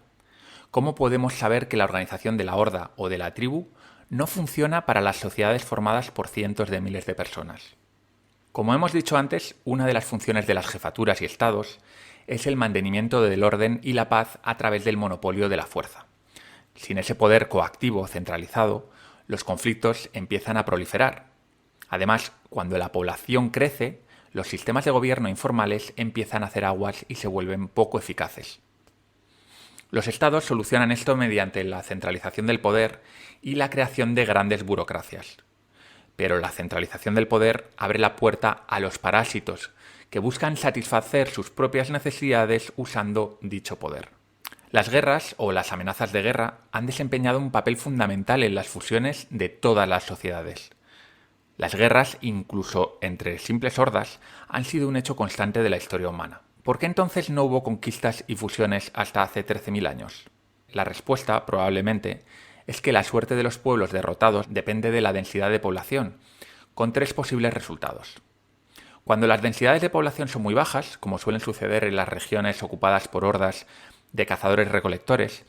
¿Cómo podemos saber que la organización de la horda o de la tribu no funciona para las sociedades formadas por cientos de miles de personas. Como hemos dicho antes, una de las funciones de las jefaturas y estados es el mantenimiento del orden y la paz a través del monopolio de la fuerza. Sin ese poder coactivo centralizado, los conflictos empiezan a proliferar. Además, cuando la población crece, los sistemas de gobierno informales empiezan a hacer aguas y se vuelven poco eficaces. Los estados solucionan esto mediante la centralización del poder y la creación de grandes burocracias. Pero la centralización del poder abre la puerta a los parásitos, que buscan satisfacer sus propias necesidades usando dicho poder. Las guerras o las amenazas de guerra han desempeñado un papel fundamental en las fusiones de todas las sociedades. Las guerras, incluso entre simples hordas, han sido un hecho constante de la historia humana. ¿Por qué entonces no hubo conquistas y fusiones hasta hace 13.000 años? La respuesta, probablemente, es que la suerte de los pueblos derrotados depende de la densidad de población, con 3 posibles resultados. Cuando las densidades de población son muy bajas, como suelen suceder en las regiones ocupadas por hordas de cazadores-recolectores,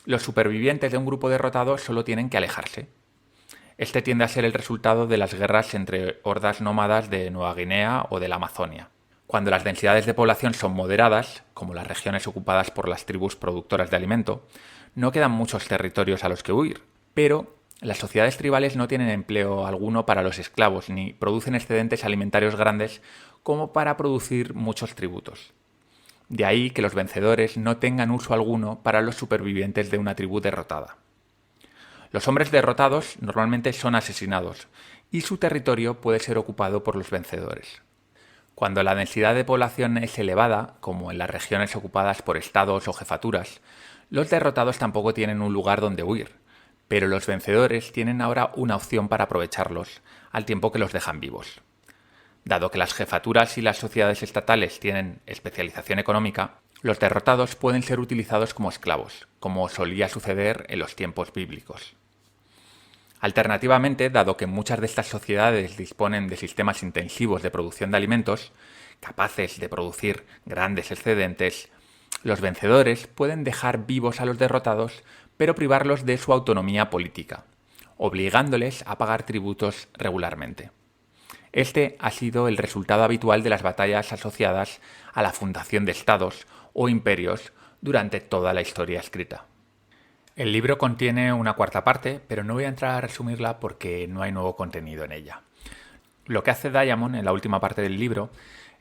los supervivientes de un grupo derrotado solo tienen que alejarse. Este tiende a ser el resultado de las guerras entre hordas nómadas de Nueva Guinea o de la Amazonia. Cuando las densidades de población son moderadas, como las regiones ocupadas por las tribus productoras de alimento, no quedan muchos territorios a los que huir, pero las sociedades tribales no tienen empleo alguno para los esclavos ni producen excedentes alimentarios grandes como para producir muchos tributos. De ahí que los vencedores no tengan uso alguno para los supervivientes de una tribu derrotada. Los hombres derrotados normalmente son asesinados y su territorio puede ser ocupado por los vencedores. Cuando la densidad de población es elevada, como en las regiones ocupadas por estados o jefaturas, los derrotados tampoco tienen un lugar donde huir, pero los vencedores tienen ahora una opción para aprovecharlos, al tiempo que los dejan vivos. Dado que las jefaturas y las sociedades estatales tienen especialización económica, los derrotados pueden ser utilizados como esclavos, como solía suceder en los tiempos bíblicos. Alternativamente, dado que muchas de estas sociedades disponen de sistemas intensivos de producción de alimentos, capaces de producir grandes excedentes, los vencedores pueden dejar vivos a los derrotados, pero privarlos de su autonomía política, obligándoles a pagar tributos regularmente. Este ha sido el resultado habitual de las batallas asociadas a la fundación de estados o imperios durante toda la historia escrita. El libro contiene una cuarta parte, pero no voy a entrar a resumirla porque no hay nuevo contenido en ella. Lo que hace Diamond en la última parte del libro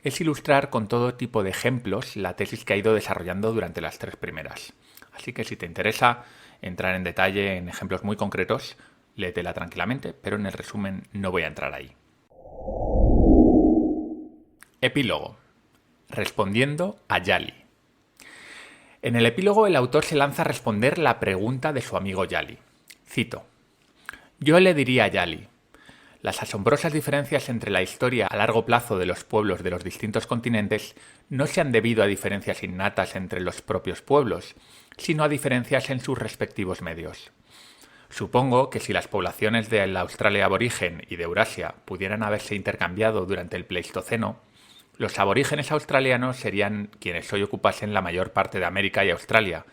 es ilustrar con todo tipo de ejemplos la tesis que ha ido desarrollando durante las 3 primeras. Así que si te interesa entrar en detalle en ejemplos muy concretos, léetela tranquilamente, pero en el resumen no voy a entrar ahí. Epílogo. Respondiendo a Yali. En el epílogo el autor se lanza a responder la pregunta de su amigo Yali. Cito: Yo le diría a Yali: las asombrosas diferencias entre la historia a largo plazo de los pueblos de los distintos continentes no se han debido a diferencias innatas entre los propios pueblos, sino a diferencias en sus respectivos medios. Supongo que si las poblaciones de la Australia aborigen y de Eurasia pudieran haberse intercambiado durante el Pleistoceno, los aborígenes australianos serían quienes hoy ocupasen la mayor parte de América y Australia,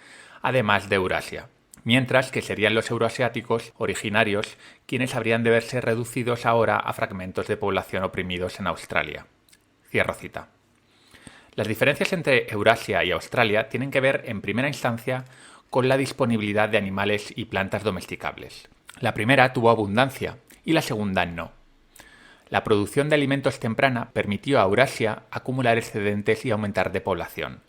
además de Eurasia, mientras que serían los euroasiáticos originarios quienes habrían de verse reducidos ahora a fragmentos de población oprimidos en Australia. Cierro cita. Las diferencias entre Eurasia y Australia tienen que ver, en primera instancia, con la disponibilidad de animales y plantas domesticables. La primera tuvo abundancia y la segunda no. La producción de alimentos temprana permitió a Eurasia acumular excedentes y aumentar de población,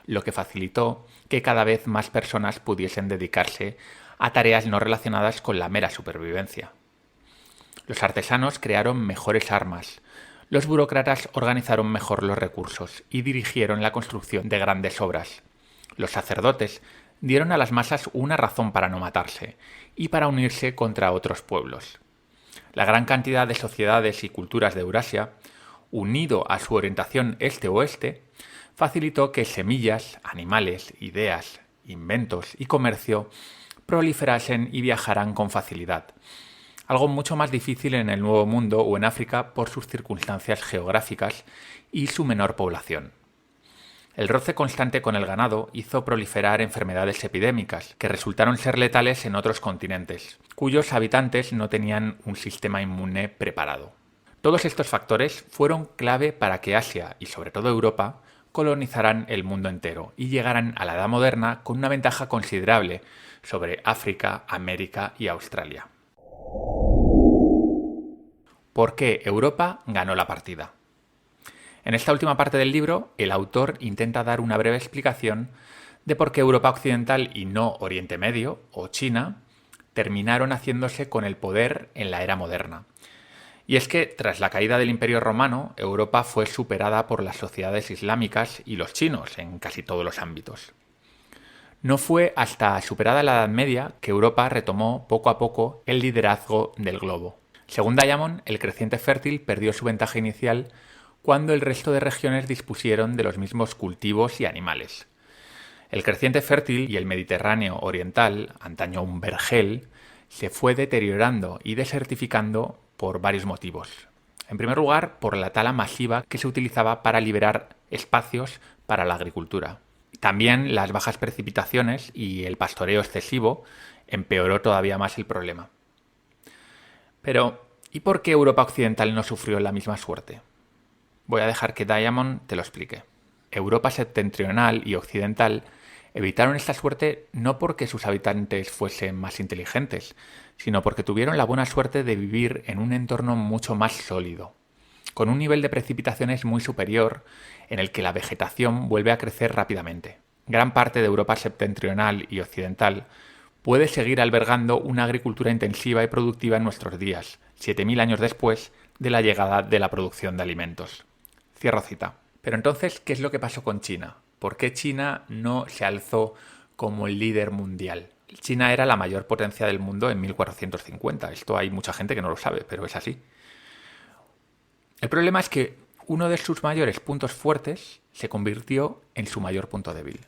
lo que facilitó que cada vez más personas pudiesen dedicarse a tareas no relacionadas con la mera supervivencia. Los artesanos crearon mejores armas, los burócratas organizaron mejor los recursos y dirigieron la construcción de grandes obras. Los sacerdotes dieron a las masas una razón para no matarse y para unirse contra otros pueblos. La gran cantidad de sociedades y culturas de Eurasia, unido a su orientación este-oeste, facilitó que semillas, animales, ideas, inventos y comercio proliferasen y viajaran con facilidad, algo mucho más difícil en el Nuevo Mundo o en África por sus circunstancias geográficas y su menor población. El roce constante con el ganado hizo proliferar enfermedades epidémicas, que resultaron ser letales en otros continentes, cuyos habitantes no tenían un sistema inmune preparado. Todos estos factores fueron clave para que Asia, y sobre todo Europa, colonizaran el mundo entero y llegaran a la Edad Moderna con una ventaja considerable sobre África, América y Australia. ¿Por qué Europa ganó la partida? En esta última parte del libro, el autor intenta dar una breve explicación de por qué Europa Occidental y no Oriente Medio o China terminaron haciéndose con el poder en la era moderna. Y es que, tras la caída del Imperio Romano, Europa fue superada por las sociedades islámicas y los chinos en casi todos los ámbitos. No fue hasta superada la Edad Media que Europa retomó poco a poco el liderazgo del globo. Según Diamond, el creciente fértil perdió su ventaja inicial cuando el resto de regiones dispusieron de los mismos cultivos y animales. El creciente fértil y el Mediterráneo oriental, antaño un vergel, se fue deteriorando y desertificando por varios motivos. En primer lugar, por la tala masiva que se utilizaba para liberar espacios para la agricultura. También las bajas precipitaciones y el pastoreo excesivo empeoró todavía más el problema. Pero, ¿y por qué Europa Occidental no sufrió la misma suerte? Voy a dejar que Diamond te lo explique. Europa septentrional y occidental evitaron esta suerte no porque sus habitantes fuesen más inteligentes, sino porque tuvieron la buena suerte de vivir en un entorno mucho más sólido, con un nivel de precipitaciones muy superior en el que la vegetación vuelve a crecer rápidamente. Gran parte de Europa septentrional y occidental puede seguir albergando una agricultura intensiva y productiva en nuestros días, 7000 años después de la llegada de la producción de alimentos. Cierro cita. Pero entonces, ¿qué es lo que pasó con China? ¿Por qué China no se alzó como el líder mundial? China era la mayor potencia del mundo en 1450. Esto hay mucha gente que no lo sabe, pero es así. El problema es que uno de sus mayores puntos fuertes se convirtió en su mayor punto débil.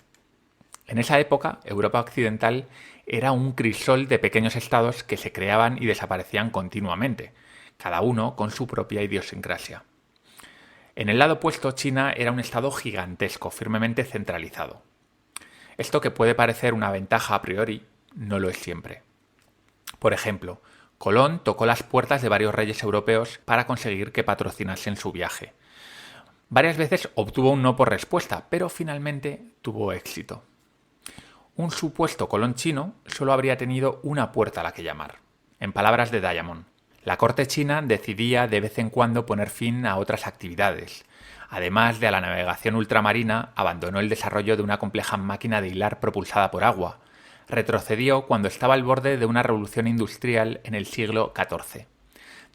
En esa época, Europa Occidental era un crisol de pequeños estados que se creaban y desaparecían continuamente, cada uno con su propia idiosincrasia. En el lado opuesto, China era un estado gigantesco, firmemente centralizado. Esto que puede parecer una ventaja a priori, no lo es siempre. Por ejemplo, Colón tocó las puertas de varios reyes europeos para conseguir que patrocinasen su viaje. Varias veces obtuvo un no por respuesta, pero finalmente tuvo éxito. Un supuesto Colón chino solo habría tenido una puerta a la que llamar. En palabras de Diamond, la corte china decidía de vez en cuando poner fin a otras actividades. Además de a la navegación ultramarina, abandonó el desarrollo de una compleja máquina de hilar propulsada por agua. Retrocedió cuando estaba al borde de una revolución industrial en el siglo XIV.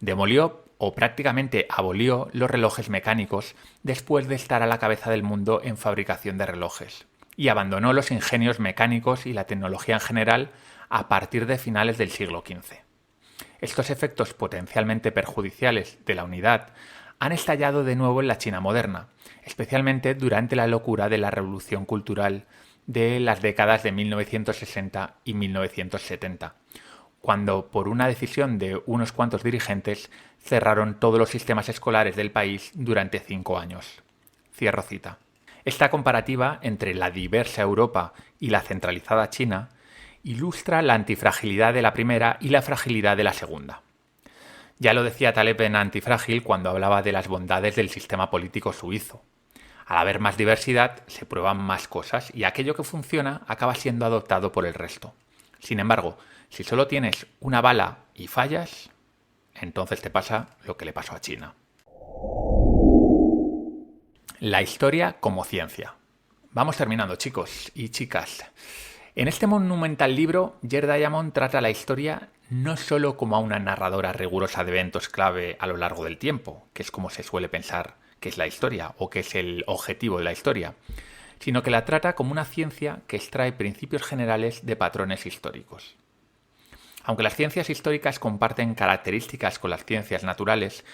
Demolió o prácticamente abolió los relojes mecánicos después de estar a la cabeza del mundo en fabricación de relojes. Y abandonó los ingenios mecánicos y la tecnología en general a partir de finales del siglo XV. Estos efectos potencialmente perjudiciales de la unidad han estallado de nuevo en la China moderna, especialmente durante la locura de la revolución cultural de las décadas de 1960 y 1970, cuando por una decisión de unos cuantos dirigentes cerraron todos los sistemas escolares del país durante 5 años. Cierro cita. Esta comparativa entre la diversa Europa y la centralizada China ilustra la antifragilidad de la primera y la fragilidad de la segunda. Ya lo decía Taleb en Antifrágil cuando hablaba de las bondades del sistema político suizo. Al haber más diversidad, se prueban más cosas y aquello que funciona acaba siendo adoptado por el resto. Sin embargo, si solo tienes una bala y fallas, entonces te pasa lo que le pasó a China. La historia como ciencia. Vamos terminando, chicos y chicas. En este monumental libro, Jared Diamond trata la historia no solo como a una narradora rigurosa de eventos clave a lo largo del tiempo, que es como se suele pensar que es la historia o que es el objetivo de la historia, sino que la trata como una ciencia que extrae principios generales de patrones históricos. Aunque las ciencias históricas comparten características con las ciencias naturales,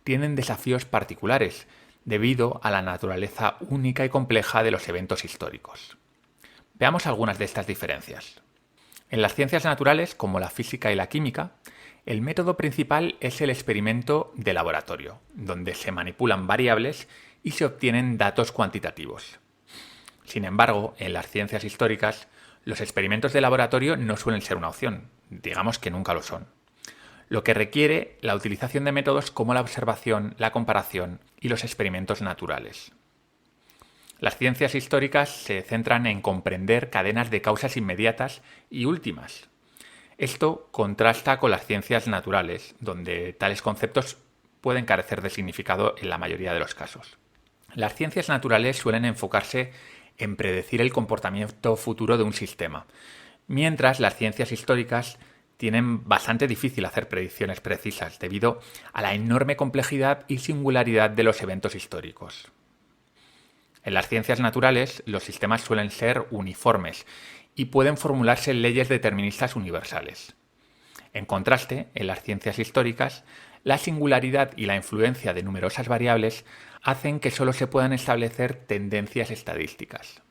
tienen desafíos particulares debido a la naturaleza única y compleja de los eventos históricos. Veamos algunas de estas diferencias. En las ciencias naturales, como la física y la química, el método principal es el experimento de laboratorio, donde se manipulan variables y se obtienen datos cuantitativos. Sin embargo, en las ciencias históricas, los experimentos de laboratorio no suelen ser una opción, digamos que nunca lo son, lo que requiere la utilización de métodos como la observación, la comparación y los experimentos naturales. Las ciencias históricas se centran en comprender cadenas de causas inmediatas y últimas. Esto contrasta con las ciencias naturales, donde tales conceptos pueden carecer de significado en la mayoría de los casos. Las ciencias naturales suelen enfocarse en predecir el comportamiento futuro de un sistema, mientras las ciencias históricas tienen bastante difícil hacer predicciones precisas debido a la enorme complejidad y singularidad de los eventos históricos. En las ciencias naturales, los sistemas suelen ser uniformes y pueden formularse leyes deterministas universales. En contraste, en las ciencias históricas, la singularidad y la influencia de numerosas variables hacen que solo se puedan establecer tendencias estadísticas.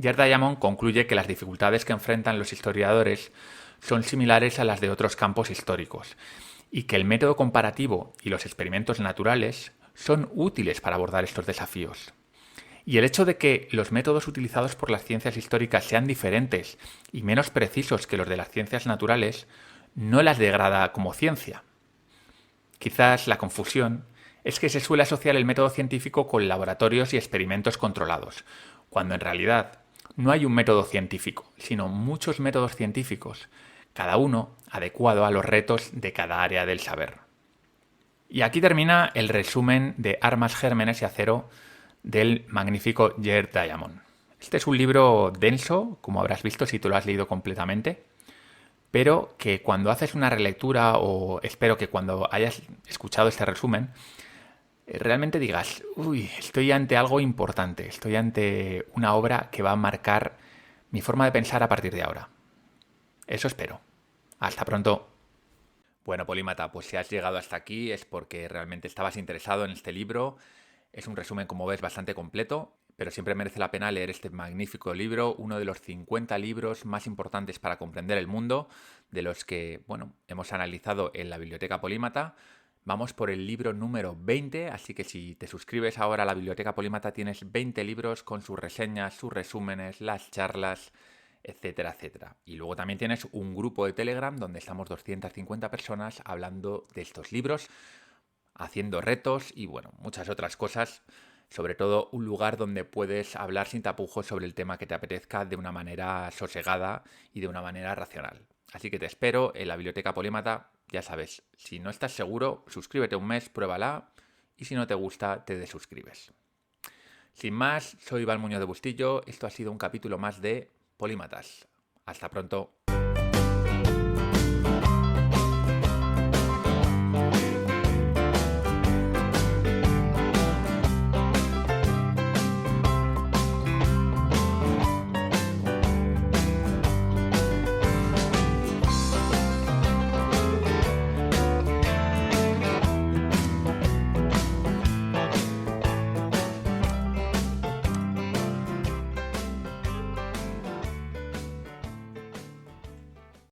Gerd Diamond concluye que las dificultades que enfrentan los historiadores son similares a las de otros campos históricos y que el método comparativo y los experimentos naturales son útiles para abordar estos desafíos. Y el hecho de que los métodos utilizados por las ciencias históricas sean diferentes y menos precisos que los de las ciencias naturales no las degrada como ciencia. Quizás la confusión es que se suele asociar el método científico con laboratorios y experimentos controlados, cuando en realidad no hay un método científico, sino muchos métodos científicos, cada uno adecuado a los retos de cada área del saber. Y aquí termina el resumen de Armas, Gérmenes y Acero del magnífico Gerd Diamond. Este es un libro denso, como habrás visto si tú lo has leído completamente, pero que cuando haces una relectura, o espero que cuando hayas escuchado este resumen, realmente digas, uy, estoy ante algo importante, estoy ante una obra que va a marcar mi forma de pensar a partir de ahora. Eso espero. Hasta pronto. Bueno, Polímata, pues si has llegado hasta aquí es porque realmente estabas interesado en este libro. Es un resumen, como ves, bastante completo, pero siempre merece la pena leer este magnífico libro, uno de los 50 libros más importantes para comprender el mundo, de los que, bueno, hemos analizado en la Biblioteca Polímata. Vamos por el libro número 20, así que si te suscribes ahora a la Biblioteca Polímata tienes 20 libros con sus reseñas, sus resúmenes, las charlas, etcétera, etcétera. Y luego también tienes un grupo de Telegram donde estamos 250 personas hablando de estos libros, haciendo retos y bueno, muchas otras cosas. Sobre todo un lugar donde puedes hablar sin tapujos sobre el tema que te apetezca de una manera sosegada y de una manera racional. Así que te espero en la Biblioteca Polímata. Ya sabes, si no estás seguro, suscríbete un mes, pruébala y si no te gusta, te desuscribes. Sin más, soy Iván Muñoz de Bustillo. Esto ha sido un capítulo más de Polímatas. Hasta pronto.